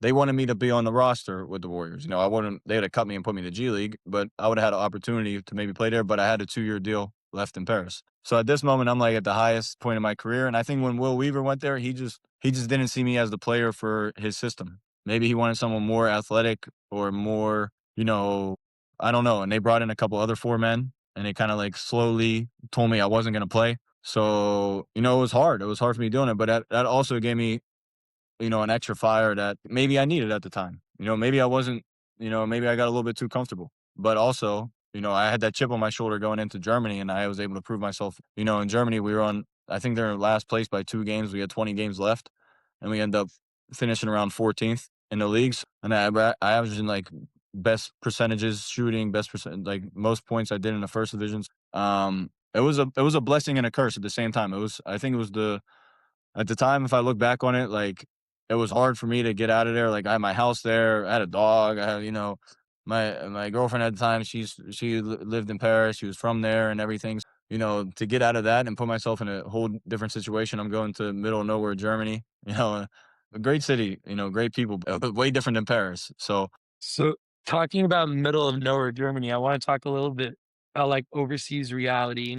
they wanted me to be on the roster with the Warriors. I wouldn't. They would have cut me and put me in the G League, but I would have had an opportunity to maybe play there. But I had a 2-year deal left in Paris. So at this moment, I'm like at the highest point of my career. And I think when Will Weaver went there, he just didn't see me as the player for his system. Maybe he wanted someone more athletic or more, I don't know. And they brought in a couple other 4 men, and they kind of like slowly told me I wasn't going to play. So it was hard. It was hard for me doing it, but that also gave me an extra fire that maybe I needed at the time. Maybe I wasn't, maybe I got a little bit too comfortable. But also, I had that chip on my shoulder going into Germany, and I was able to prove myself. In Germany, we were I think they're in last place by 2 games. We had 20 games left, and we end up finishing around 14th in the leagues. And I averaged in like best percentages shooting, like most points I did in the first divisions. It was a blessing and a curse at the same time. I think it was at the time, if I look back on it, like it was hard for me to get out of there. Like I had my house there, I had a dog, I had, my girlfriend at the time, lived in Paris, she was from there and everything. To get out of that and put myself in a whole different situation, I'm going to middle of nowhere Germany, a great city, great people, but way different than Paris. So So talking about middle of nowhere Germany, I want to talk a little bit about like overseas reality.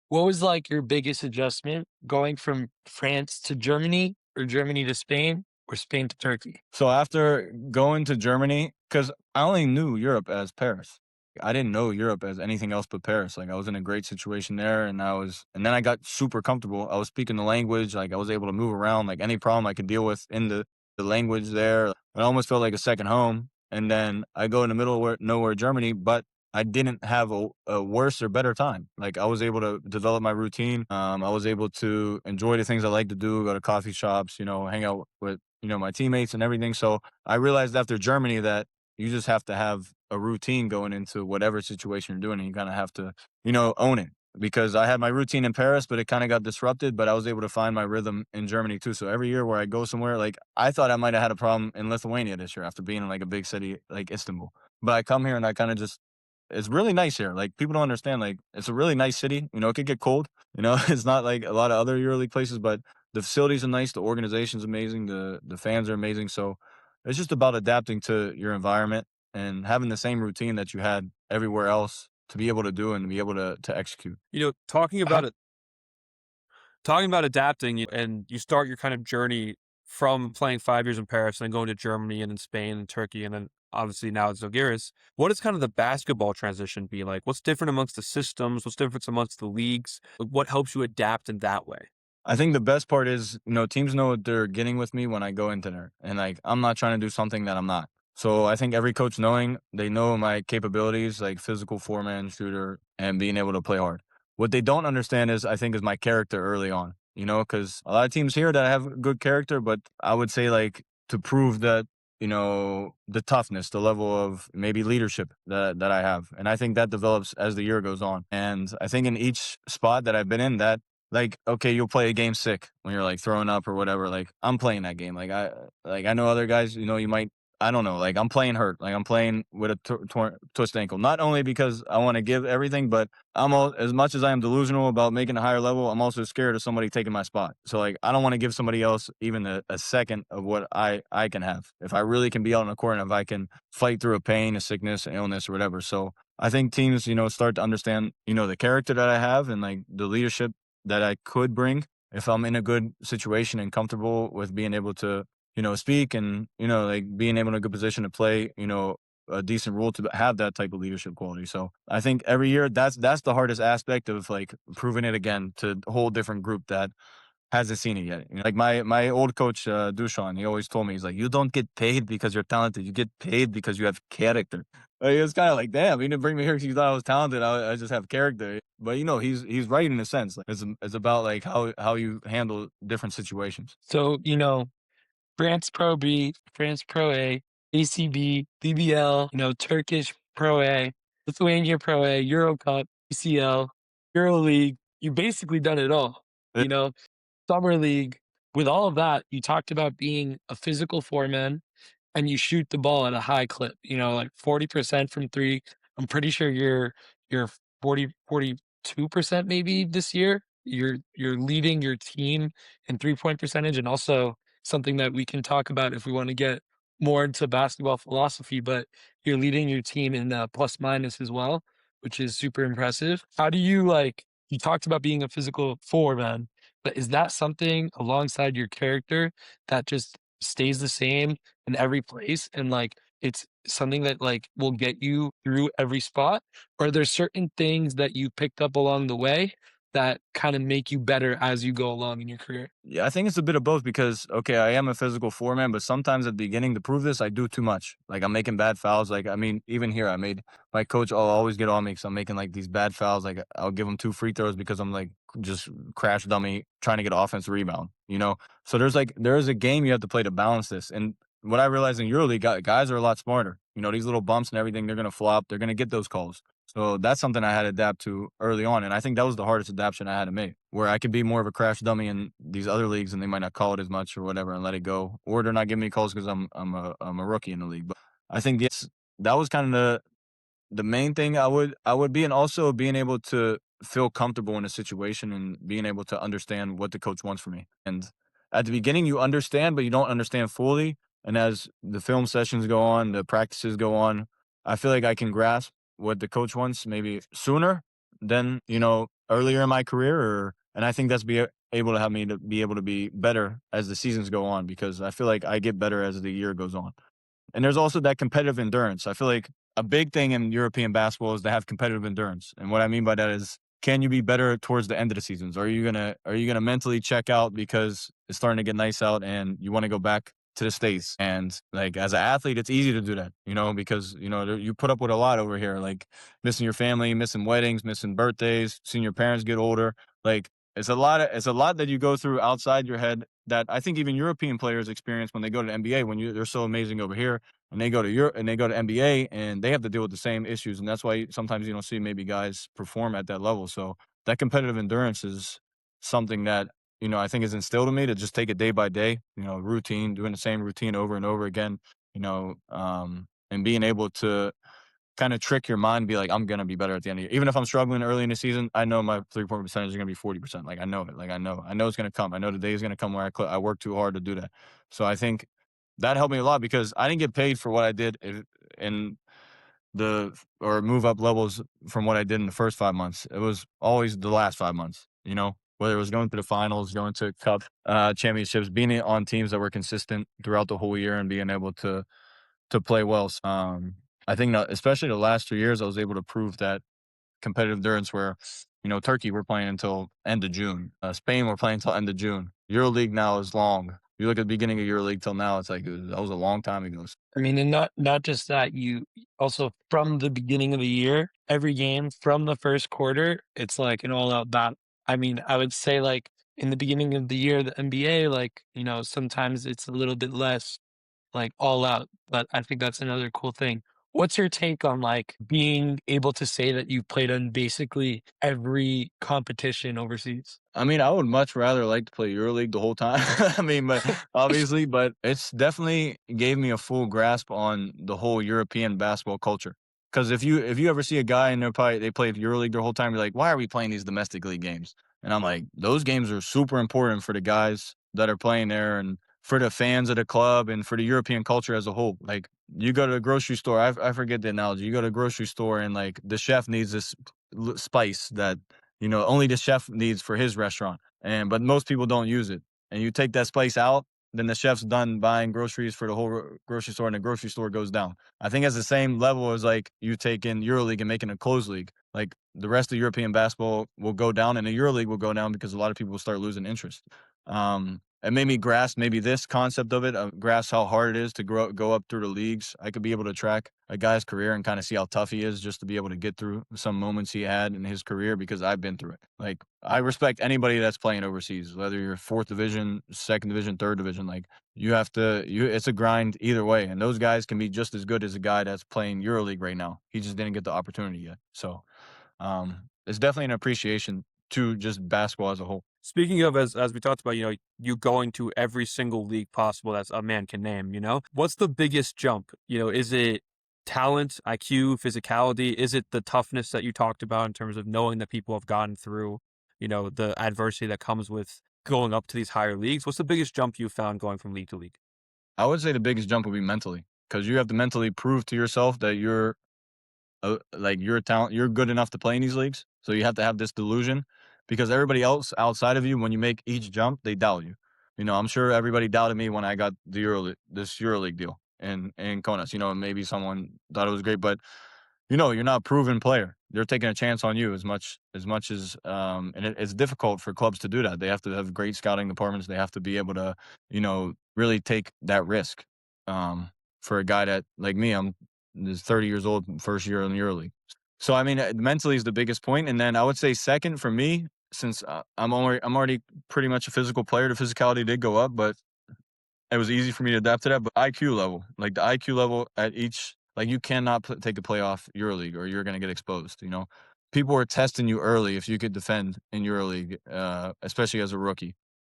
What was like your biggest adjustment going from France to Germany or Germany to Spain or Spain to Turkey? So after going to Germany, because I only knew Europe as Paris. I didn't know Europe as anything else but Paris. Like I was in a great situation there, and then I got super comfortable. I was speaking the language, like I was able to move around, like any problem I could deal with in the language there. It almost felt like a second home. And then I go in the middle of nowhere, Germany, but I didn't have a worse or better time. Like I was able to develop my routine. I was able to enjoy the things I like to do, go to coffee shops, hang out with my teammates and everything. So I realized after Germany that you just have to have a routine going into whatever situation you're doing, and you kind of have to, own it. Because I had my routine in Paris, but it kind of got disrupted. But I was able to find my rhythm in Germany too. So every year where I go somewhere, like I thought I might have had a problem in Lithuania this year after being in like a big city like Istanbul. But I come here and I kind of just, it's really nice here. Like people don't understand. Like it's a really nice city. It could get cold. It's not like a lot of other EuroLeague places, but the facilities are nice. The organization's amazing. The fans are amazing. So it's just about adapting to your environment and having the same routine that you had everywhere else to be able to do and be able to execute. Talking about adapting, and you start your kind of journey from playing 5 years in Paris and then going to Germany and then Spain and Turkey and then obviously now it's Zalgiris. What does kind of the basketball transition be like? What's different amongst the systems? What's different amongst the leagues? What helps you adapt in that way? I think the best part is, teams know what they're getting with me when I go into there. And like, I'm not trying to do something that I'm not. So I think every coach they know my capabilities, like physical 4-man shooter and being able to play hard. What they don't understand is, I think, is my character early on, because a lot of teams here that have good character, but I would say like to prove that, the toughness, the level of maybe leadership that I have. And I think that develops as the year goes on. And I think in each spot that I've been in that, like, okay, you'll play a game sick when you're like throwing up or whatever. Like I'm playing that game. Like I know other guys, you might, I don't know, like I'm playing hurt. Like I'm playing with a twist ankle, not only because I want to give everything, but as much as I am delusional about making a higher level, I'm also scared of somebody taking my spot. So like, I don't want to give somebody else even a second of what I can have. If I really can be out on the court and if I can fight through a pain, a sickness, an illness or whatever. So I think teams, start to understand, the character that I have and like the leadership that I could bring if I'm in a good situation and comfortable with being able to, speak and, like being able in a good position to play, a decent role to have that type of leadership quality. So I think every year that's the hardest aspect of like proving it again to a whole different group that hasn't seen it yet. Like my old coach, Dusan, he always told me, he's like, you don't get paid because you're talented. You get paid because you have character. Like, it's kind of like, damn, you didn't bring me here because you thought I was talented. I just have character. But, he's right in a sense. Like, it's about like how you handle different situations. So, France Pro B, France Pro A, ACB, BBL, Turkish Pro A, Lithuania Pro A, Euro Cup, ECL, EuroLeague. You basically done it all. Yeah. Summer League. With all of that, you talked about being a physical 4-man and you shoot the ball at a high clip, like 40% from three. I'm pretty sure you're 42% maybe this year. You're leading your team in 3-point percentage, and also something that we can talk about if we want to get more into basketball philosophy, but you're leading your team in plus minus as well, which is super impressive. How do you you talked about being a physical 4-man, but is that something alongside your character that just stays the same in every place and it's something that will get you through every spot? Or are there certain things that you picked up along the way that kind of make you better as you go along in your career? Yeah, I think it's a bit of both because, okay, I am a physical 4-man, but sometimes at the beginning to prove this, I do too much. Like I'm making bad fouls. Like, I mean, even here, my coach will always get on me because I'm making like these bad fouls. Like I'll give him 2 free throws because I'm like just crash dummy trying to get offensive rebound, So there is a game you have to play to balance this. And what I realized in EuroLeague, guys are a lot smarter. These little bumps and everything, they're going to flop. They're going to get those calls. So that's something I had to adapt to early on. And I think that was the hardest adaptation I had to make, where I could be more of a crash dummy in these other leagues and they might not call it as much or whatever and let it go. Or they're not giving me calls because I'm a rookie in the league. But I think that was kind of the main thing I would be, and also being able to feel comfortable in a situation and being able to understand what the coach wants from me. And at the beginning you understand, but you don't understand fully. And as the film sessions go on, the practices go on, I feel like I can grasp what the coach wants maybe sooner than, earlier in my career, and I think that's able to have me to be able to be better as the seasons go on, because I feel like I get better as the year goes on. And there's also that competitive endurance. I feel like a big thing in European basketball is to have competitive endurance. And what I mean by that is, can you be better towards the end of the seasons? Are you gonna mentally check out because it's starting to get nice out and you want to go back to the States? And like as an athlete, it's easy to do that, because you put up with a lot over here, like missing your family, missing weddings, missing birthdays, seeing your parents get older. Like it's a lot that you go through outside your head that I think even European players experience when they go to the NBA, when they're so amazing over here and they go to Europe and they go to NBA and they have to deal with the same issues. And that's why sometimes you don't see maybe guys perform at that level. So that competitive endurance is something that, I think is instilled in me, to just take it day by day, routine, doing the same routine over and over again, and being able to kind of trick your mind, be like, I'm gonna be better at the end of the year. Even if I'm struggling early in the season, I know my 3-point percentage is gonna be 40%. Like I know it. Like I know it's gonna come. I know the day is gonna come where I work too hard to do that. So I think that helped me a lot, because I didn't get paid for what I did in or move up levels from what I did in the first 5 months. It was always the last 5 months. Whether it was going to the finals, going to cup championships, being on teams that were consistent throughout the whole year, and being able to play well. I think that especially the last 2 years, I was able to prove that competitive endurance where, Turkey, we're playing until end of June. Spain, we're playing until end of June. EuroLeague now is long. You look at the beginning of EuroLeague till now, it's like that was a long time ago. I mean, and not just that, you also from the beginning of the year, every game from the first quarter, it's like an all-out battle. I mean, I would say like in the beginning of the year, the NBA, like, sometimes it's a little bit less like all out, but I think that's another cool thing. What's your take on like being able to say that you played on basically every competition overseas? I mean, I would much rather like to play EuroLeague the whole time. I mean, but obviously, but it's definitely gave me a full grasp on the whole European basketball culture. Because if you ever see a guy and they play EuroLeague their whole time, you're like, why are we playing these domestic league games? And I'm like, those games are super important for the guys that are playing there, and for the fans of the club, and for the European culture as a whole. Like you go to the grocery store, I forget the analogy. You go to the grocery store and like the chef needs this spice that only the chef needs for his restaurant. But most people don't use it. And you take that spice out, then the chef's done buying groceries for the whole grocery store, and the grocery store goes down. I think it's the same level as like you take in EuroLeague and making a closed league. Like the rest of European basketball will go down, and the EuroLeague will go down because a lot of people will start losing interest. It made me grasp maybe this concept of it, grasp how hard it is to go up through the leagues. I could be able to track a guy's career and kind of see how tough he is, just to be able to get through some moments he had in his career, because I've been through it. Like I respect anybody that's playing overseas, whether you're fourth division, second division, third division. Like it's a grind either way. And those guys can be just as good as a guy that's playing EuroLeague right now. He just didn't get the opportunity yet. So it's definitely an appreciation to just basketball as a whole. Speaking of, as we talked about, you going to every single league possible that a man can name, what's the biggest jump? Is it talent, IQ, physicality? Is it the toughness that you talked about in terms of knowing that people have gotten through, the adversity that comes with going up to these higher leagues? What's the biggest jump you found going from league to league? I would say the biggest jump would be mentally, because you have to mentally prove to yourself that you're you're a talent, you're good enough to play in these leagues. So you have to have this delusion, because everybody else outside of you, when you make each jump, they doubt you. I'm sure everybody doubted me when I got this EuroLeague deal in Kaunas. Maybe someone thought it was great, but you're not a proven player. They're taking a chance on you as and it's difficult for clubs to do that. They have to have great scouting departments. They have to be able to, really take that risk. For a guy that like me, I'm is 30 years old, first year in the EuroLeague. So I mean, mentally is the biggest point, and then I would say second for me, since I'm already pretty much a physical player. The physicality did go up, but it was easy for me to adapt to that. But IQ level, like the IQ level at each Like, you cannot take a playoff EuroLeague or you're gonna get exposed, you know? People are testing you early if you could defend in EuroLeague, especially as a rookie.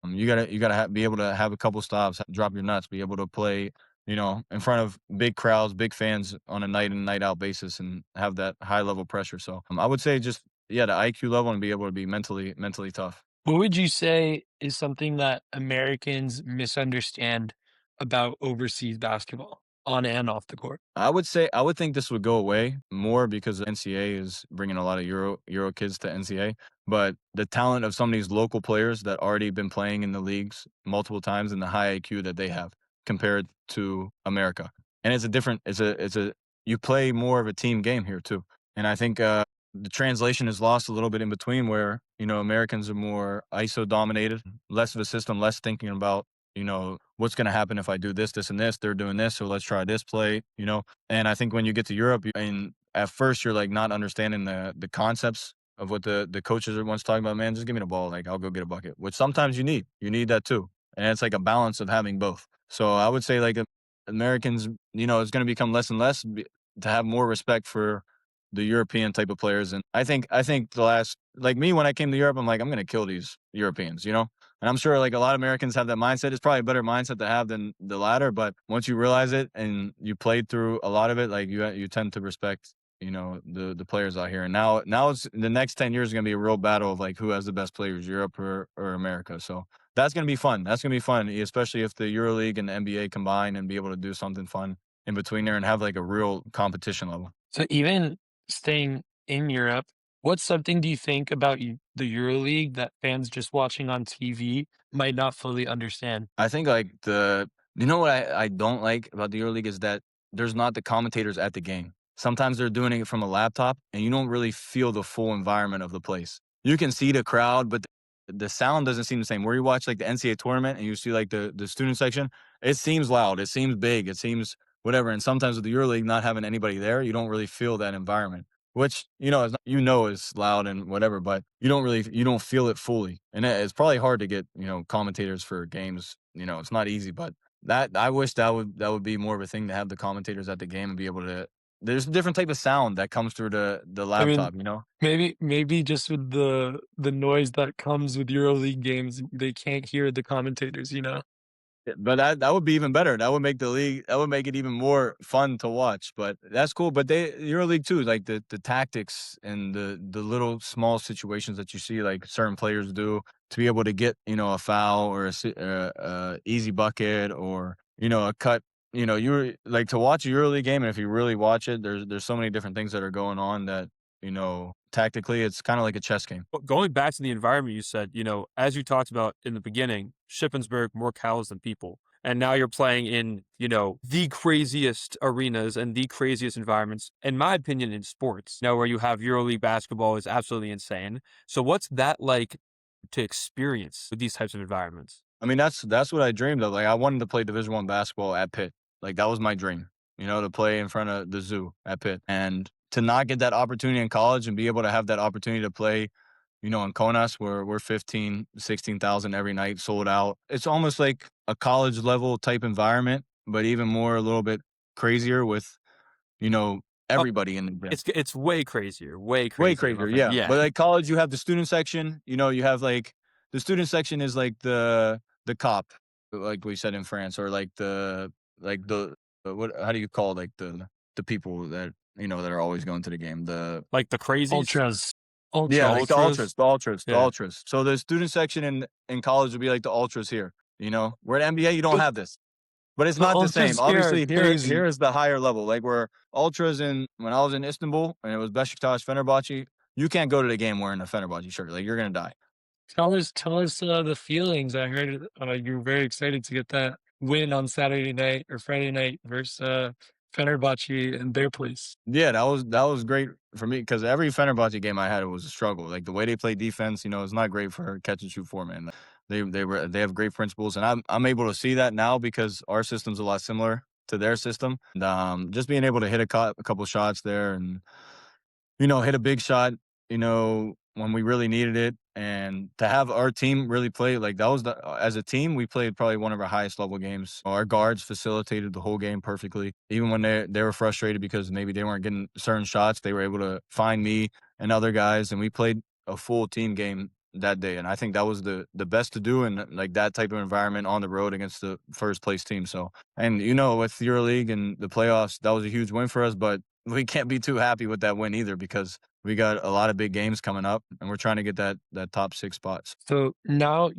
You gotta be able to have a couple stops, drop your nuts, be able to play, you know, in front of big crowds, big fans on a night in, night out basis and have that high level pressure. So, I would say just, yeah, the IQ level and be able to be mentally tough. What would you say is something that Americans misunderstand about overseas basketball on and off the court? I would think this would go away more because the NCAA is bringing a lot of Euro kids to NCAA. But the talent of some of these local players that already been playing in the leagues multiple times and the high IQ that they have compared to America, and it's a you play more of a team game here too. And I think the translation is lost a little bit in between, where Americans are more ISO dominated, less of a system, less thinking about what's going to happen if I do this, this, and this. They're doing this, so let's try this play. And I think when you get to Europe, and at first you're like not understanding the concepts of what the coaches are once talking about. Man, just give me the ball, like I'll go get a bucket. Which sometimes you need that too, and it's like a balance of having both. So I would say like Americans, it's going to become less and less to have more respect for the European type of players. And I think the last, like me, when I came to Europe, I'm like, I'm going to kill these Europeans. And I'm sure like a lot of Americans have that mindset. It's probably a better mindset to have than the latter. But once you realize it and you played through a lot of it, like you tend to respect, the players out here. And now it's the next 10 years is going to be a real battle of like who has the best players, Europe or America. So that's going to be fun. That's going to be fun, especially if the EuroLeague and the NBA combine and be able to do something fun in between there and have like a real competition level. So even staying in Europe, what's something do you think about the EuroLeague that fans just watching on TV might not fully understand? I think like what I don't like about the EuroLeague is that there's not the commentators at the game. Sometimes they're doing it from a laptop and you don't really feel the full environment of the place. You can see the crowd, but the sound doesn't seem the same. Where you watch like the NCAA tournament and you see like the student section, it seems loud, it seems big, it seems whatever. And sometimes with the EuroLeague not having anybody there, you don't really feel that environment. Which is loud and whatever, but you don't feel it fully, and it's probably hard to get commentators for games. It's not easy, but that I wish that would be more of a thing to have the commentators at the game and be able to. There's a different type of sound that comes through the I mean, laptop. maybe just with the noise that comes with EuroLeague games, they can't hear the commentators. Yeah, but that would be even better. That would make the league. That would make it even more fun to watch. But that's cool. But EuroLeague too, like the tactics and the little small situations that you see, like certain players do to be able to get a foul or a easy bucket or a cut. You're like to watch a EuroLeague game, and if you really watch it, there's so many different things that are going on that tactically it's kind of like a chess game. Well, going back to the environment, you said, as you talked about in the beginning, Shippensburg, more cows than people. And now you're playing in, the craziest arenas and the craziest environments, in my opinion, in sports. Now, where you have EuroLeague basketball is absolutely insane. So what's that like to experience with these types of environments? I mean, that's what I dreamed of. Like, I wanted to play Division I basketball at Pitt. Like, that was my dream, to play in front of the zoo at Pitt. And to not get that opportunity in college and be able to have that opportunity to play, in Kaunas, where we're 15, 16,000 every night, sold out. It's almost like a college level type environment, but even more, a little bit crazier with, Oh, everybody in the gym. it's way crazier, Way my crazier, friend. yeah. Yeah. But like college, you have the student section. You have like the student section is like the cop, like we said in France, or like the what? How do you call like the people that that are always going to the game? Like the crazies, Ultras, Yeah, the ultras. like the ultras. ultras, the ultras, the Yeah. ultras. So the student section in college would be like the ultras here. Where at NBA you don't But have this. But it's the not the same. ultras here are Obviously, here crazy. is the higher level. Like where ultras when I was in Istanbul and it was Beşiktaş Fenerbahçe, you can't go to the game wearing a Fenerbahçe shirt. Like you're gonna die. Tell us the feelings. I heard you were very excited to get that win on Saturday night or Friday night versus Fenerbahce in their place. Yeah, that was great for me because every Fenerbahçe game I had it was a struggle. Like the way they play defense, it's not great for catch and shoot four man. They have great principles, and I'm able to see that now because our system's a lot similar to their system. And, just being able to hit a couple shots there and hit a big shot, when we really needed it. And to have our team really play like that was as a team, we played probably one of our highest level games. Our guards facilitated the whole game perfectly. Even when they were frustrated because maybe they weren't getting certain shots, they were able to find me and other guys, and we played a full team game that day. And I think that was the best to do in like that type of environment on the road against the first place team. So, and with EuroLeague and the playoffs, that was a huge win for us, but we can't be too happy with that win either because we got a lot of big games coming up, and we're trying to get that top 6 spots. So now,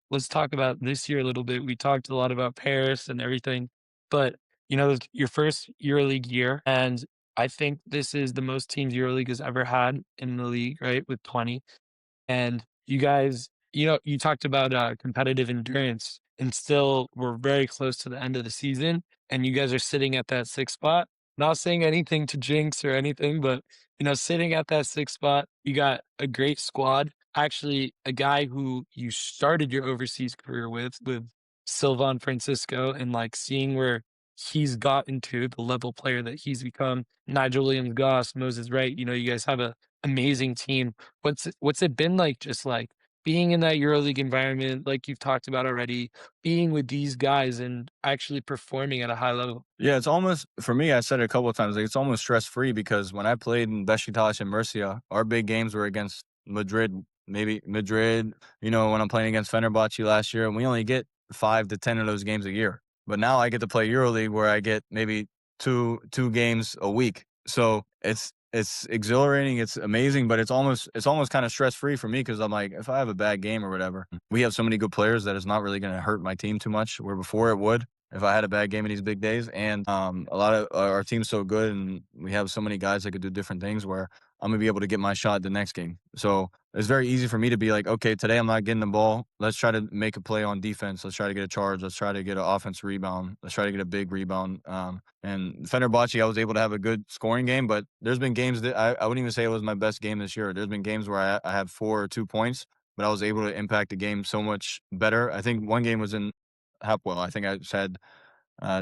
let's talk about this year a little bit. We talked a lot about Paris and everything, but it's your first EuroLeague year, and I think this is the most teams EuroLeague has ever had in the league, right? With 20. And you guys, you talked about competitive endurance, and still we're very close to the end of the season, and you guys are sitting at that sixth spot. Not saying anything to jinx or anything, but sitting at that sixth spot, you got a great squad. Actually, a guy who you started your overseas career with Sylvan Francisco, and like seeing where he's gotten to, the level player that he's become. Nigel Williams-Goss, Moses Wright. You guys have a amazing team. What's it been like, just like being in that EuroLeague environment, like you've talked about already, being with these guys and actually performing at a high level? Yeah, it's almost for me. I said it a couple of times. Like it's almost stress free because when I played in Besiktas and Murcia, our big games were against Madrid. Maybe Madrid. When I'm playing against Fenerbahce last year, and we only get 5 to 10 of those games a year. But now I get to play EuroLeague where I get maybe two games a week. So it's exhilarating, it's amazing, but it's almost kind of stress free for me because I'm like, if I have a bad game or whatever, we have so many good players that it's not really going to hurt my team too much. Where before it would if I had a bad game in these big days. And a lot of our team's so good, and we have so many guys that could do different things where I'm gonna be able to get my shot the next game. So it's very easy for me to be like, okay, today I'm not getting the ball. Let's try to make a play on defense. Let's try to get a charge. Let's try to get an offense rebound. Let's try to get a big rebound. And Fenerbahce, I was able to have a good scoring game, but there's been games that I wouldn't even say it was my best game this year. There's been games where I had 4 or 2 points, but I was able to impact the game so much better. I think one game was in Hapwell. I think I said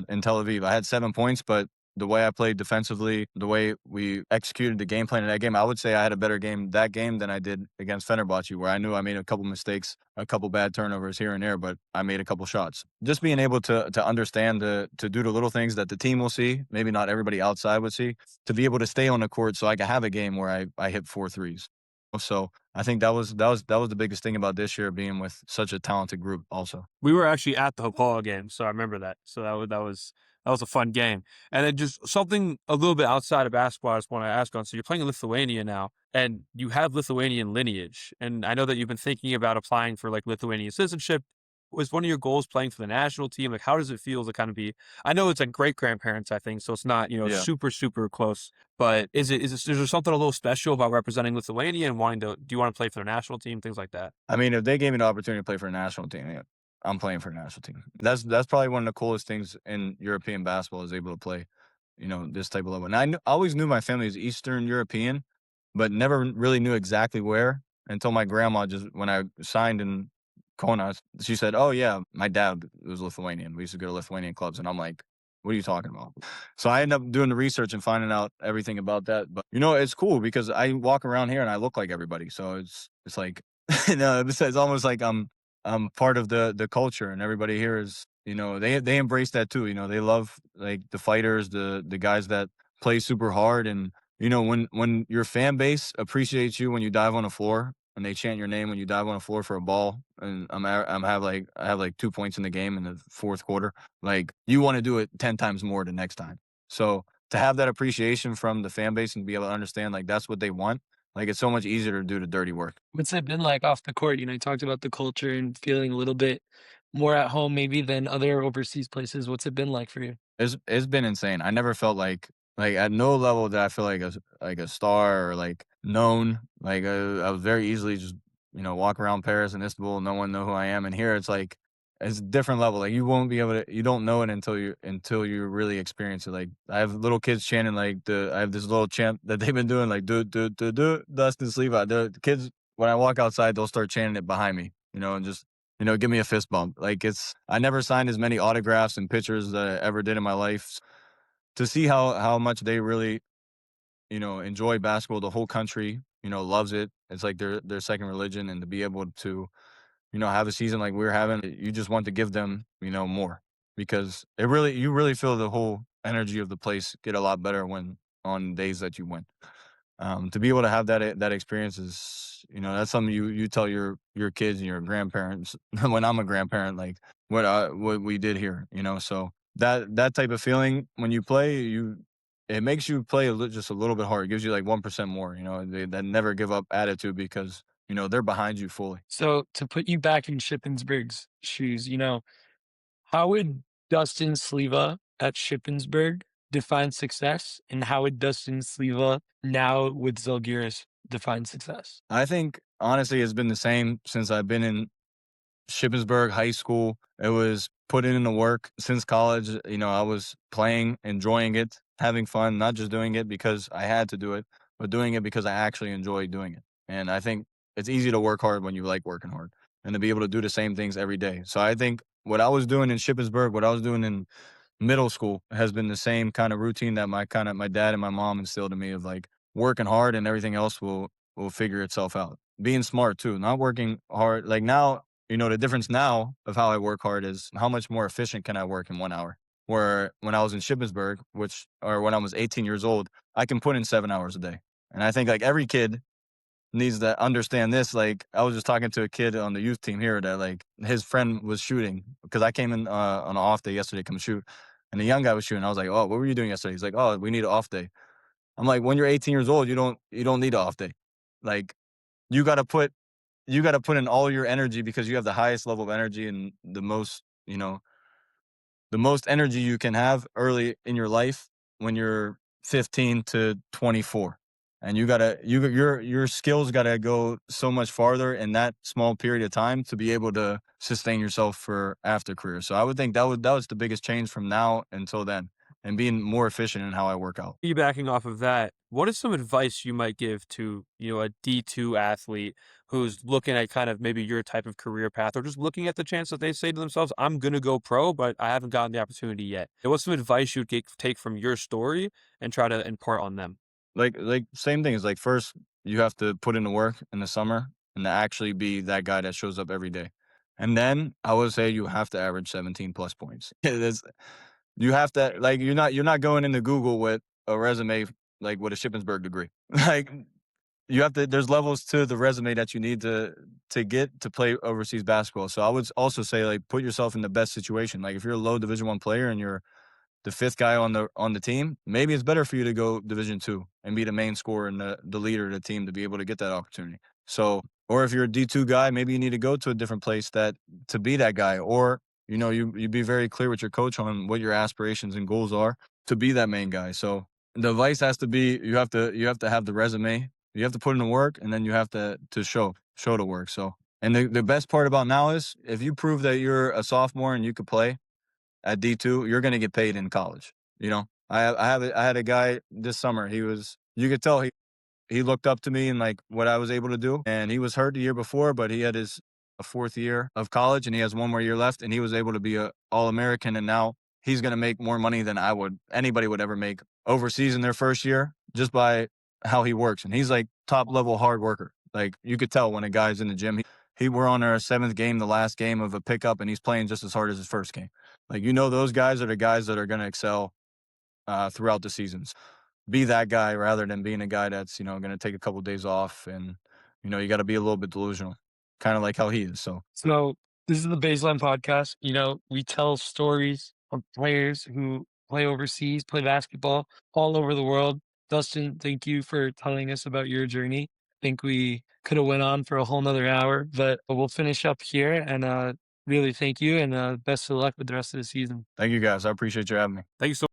in Tel Aviv, I had 7 points, but the way I played defensively, the way we executed the game plan in that game, I would say I had a better game that game than I did against Fenerbahce, where I knew I made a couple mistakes, a couple bad turnovers here and there, but I made a couple shots. Just being able to understand, to do the little things that the team will see, maybe not everybody outside would see, to be able to stay on the court so I can have a game where I hit 4 threes. So I think that was the biggest thing about this year, being with such a talented group also. We were actually at the Hapoel game, so I remember that. So that was a fun game. And then just something a little bit outside of basketball I just want to ask on. So you're playing in Lithuania now, and you have Lithuanian lineage. And I know that you've been thinking about applying for like Lithuanian citizenship. Was one of your goals playing for the national team? Like, how does it feel to kind of be? I know it's like great grandparents, I think, so it's not Yeah. super close. But is there something a little special about representing Lithuania and wanting to? Do you want to play for the national team, things like that? I mean, if they gave me the opportunity to play for a national team, yeah, I'm playing for a national team. That's probably one of the coolest things in European basketball, is able to play, this type of level. And I always knew my family was Eastern European, but never really knew exactly where until my grandma, just when I signed in Kaunas, she said, "Oh yeah, my dad was Lithuanian. We used to go to Lithuanian clubs." And I'm like, "What are you talking about?" So I ended up doing the research and finding out everything about that. But it's cool because I walk around here and I look like everybody. So it's like it's almost like I'm part of the culture, and everybody here is, they embrace that too. They love like the fighters, the guys that play super hard. And when your fan base appreciates you when you dive on the floor, and they chant your name when you dive on the floor for a ball, and I have like 2 points in the game in the fourth quarter, like you want to do it 10 times more the next time. So to have that appreciation from the fan base and be able to understand like that's what they want, like it's so much easier to do the dirty work. What's it been like off the court? You talked about the culture and feeling a little bit more at home maybe than other overseas places. What's it been like for you? It's been insane. I never felt like at no level did I feel like a star or like known. Like I was very easily just walk around Paris and Istanbul, no one know who I am. And here it's like it's a different level. Like you won't be able to, you don't know it until you really experience it. Like I have little kids chanting I have this little chant that they've been doing like do Dustin Sleva. The kids, when I walk outside, they'll start chanting it behind me, and just give me a fist bump. Like I never signed as many autographs and pictures that I ever did in my life. To see how much they really enjoy basketball, the whole country, loves it. It's like their second religion, and to be able to, have a season like we're having, you just want to give them, more, because you really feel the whole energy of the place get a lot better when on days that you win. To be able to have that experience is, that's something you tell your kids and your grandparents. When I'm a grandparent, like what we did here, so that type of feeling when you play, it makes you play just a little bit harder. It gives you like 1% more, that never give up attitude, because they're behind you fully. So to put you back in Shippensburg's shoes, how would Dustin Sleva at Shippensburg define success, and how would Dustin Sleva now with Zalgiris define success? I think honestly it's been the same since I've been in Shippensburg high school. It was putting in the work since college. I was playing, enjoying it, having fun, not just doing it because I had to do it, but doing it because I actually enjoy doing it. And I think it's easy to work hard when you like working hard, and to be able to do the same things every day. So I think what I was doing in Shippensburg, what I was doing in middle school, has been the same kind of routine that my dad and my mom instilled in me, of like working hard and everything else will figure itself out. Being smart too, not working hard. Like now, the difference now of how I work hard is how much more efficient can I work in 1 hour. Where when I was in Shippensburg, or when I was 18 years old, I can put in 7 hours a day. And I think like every kid needs to understand this. Like I was just talking to a kid on the youth team here that like his friend was shooting, because I came in on an off day yesterday to come shoot, and the young guy was shooting. I was like, "Oh, what were you doing yesterday?" He's like, "Oh, we need an off day." I'm like, "When you're 18 years old, you don't need an off day. Like you got to put in all your energy, because you have the highest level of energy and the most energy you can have early in your life when you're 15 to 24. And your skills gotta go so much farther in that small period of time to be able to sustain yourself for after career. So I would think that was the biggest change from now until then, and being more efficient in how I work out. Piggybacking off of that, what is some advice you might give to, a D2 athlete who's looking at kind of maybe your type of career path, or just looking at the chance that they say to themselves, I'm going to go pro, but I haven't gotten the opportunity yet? What's some advice you'd take from your story and try to impart on them? Like same thing is like, first you have to put in the work in the summer and to actually be that guy that shows up every day. And then I would say you have to average 17 plus points. You have to, like, you're not going into Google with a resume like with a Shippensburg degree. Like you have to, there's levels to the resume that you need to get to play overseas basketball. So I would also say, like, put yourself in the best situation. Like if you're a low Division I player and you're the fifth guy on the team, maybe it's better for you to go Division II and be the main scorer and the leader of the team to be able to get that opportunity. So, or if you're a D2 guy, maybe you need to go to a different place to be that guy. Or, you be very clear with your coach on what your aspirations and goals are to be that main guy. So the advice has to be, you have to have the resume, you have to put in the work, and then you have to show the work. So, and the best part about now is if you prove that you're a sophomore and you could play at D2, you're going to get paid in college. I had a guy this summer. You could tell he looked up to me and like what I was able to do. And he was hurt the year before, but he had his fourth year of college and he has one more year left, and he was able to be a All-American. And now he's going to make more money than anybody would ever make overseas in their first year, just by how he works. And he's like top level hard worker. Like you could tell when a guy's in the gym. We're on our seventh game, the last game of a pickup, and he's playing just as hard as his first game. Like, those guys are the guys that are going to excel throughout the seasons. Be that guy rather than being a guy that's, going to take a couple of days off, and, you got to be a little bit delusional, kind of like how he is. So This is the Baseline Podcast. We tell stories of players who play overseas, play basketball all over the world. Dustin, thank you for telling us about your journey. I think we could have went on for a whole nother hour, but we'll finish up here, and really thank you, and best of luck with the rest of the season. thank you guys. I appreciate you having me. Thank you so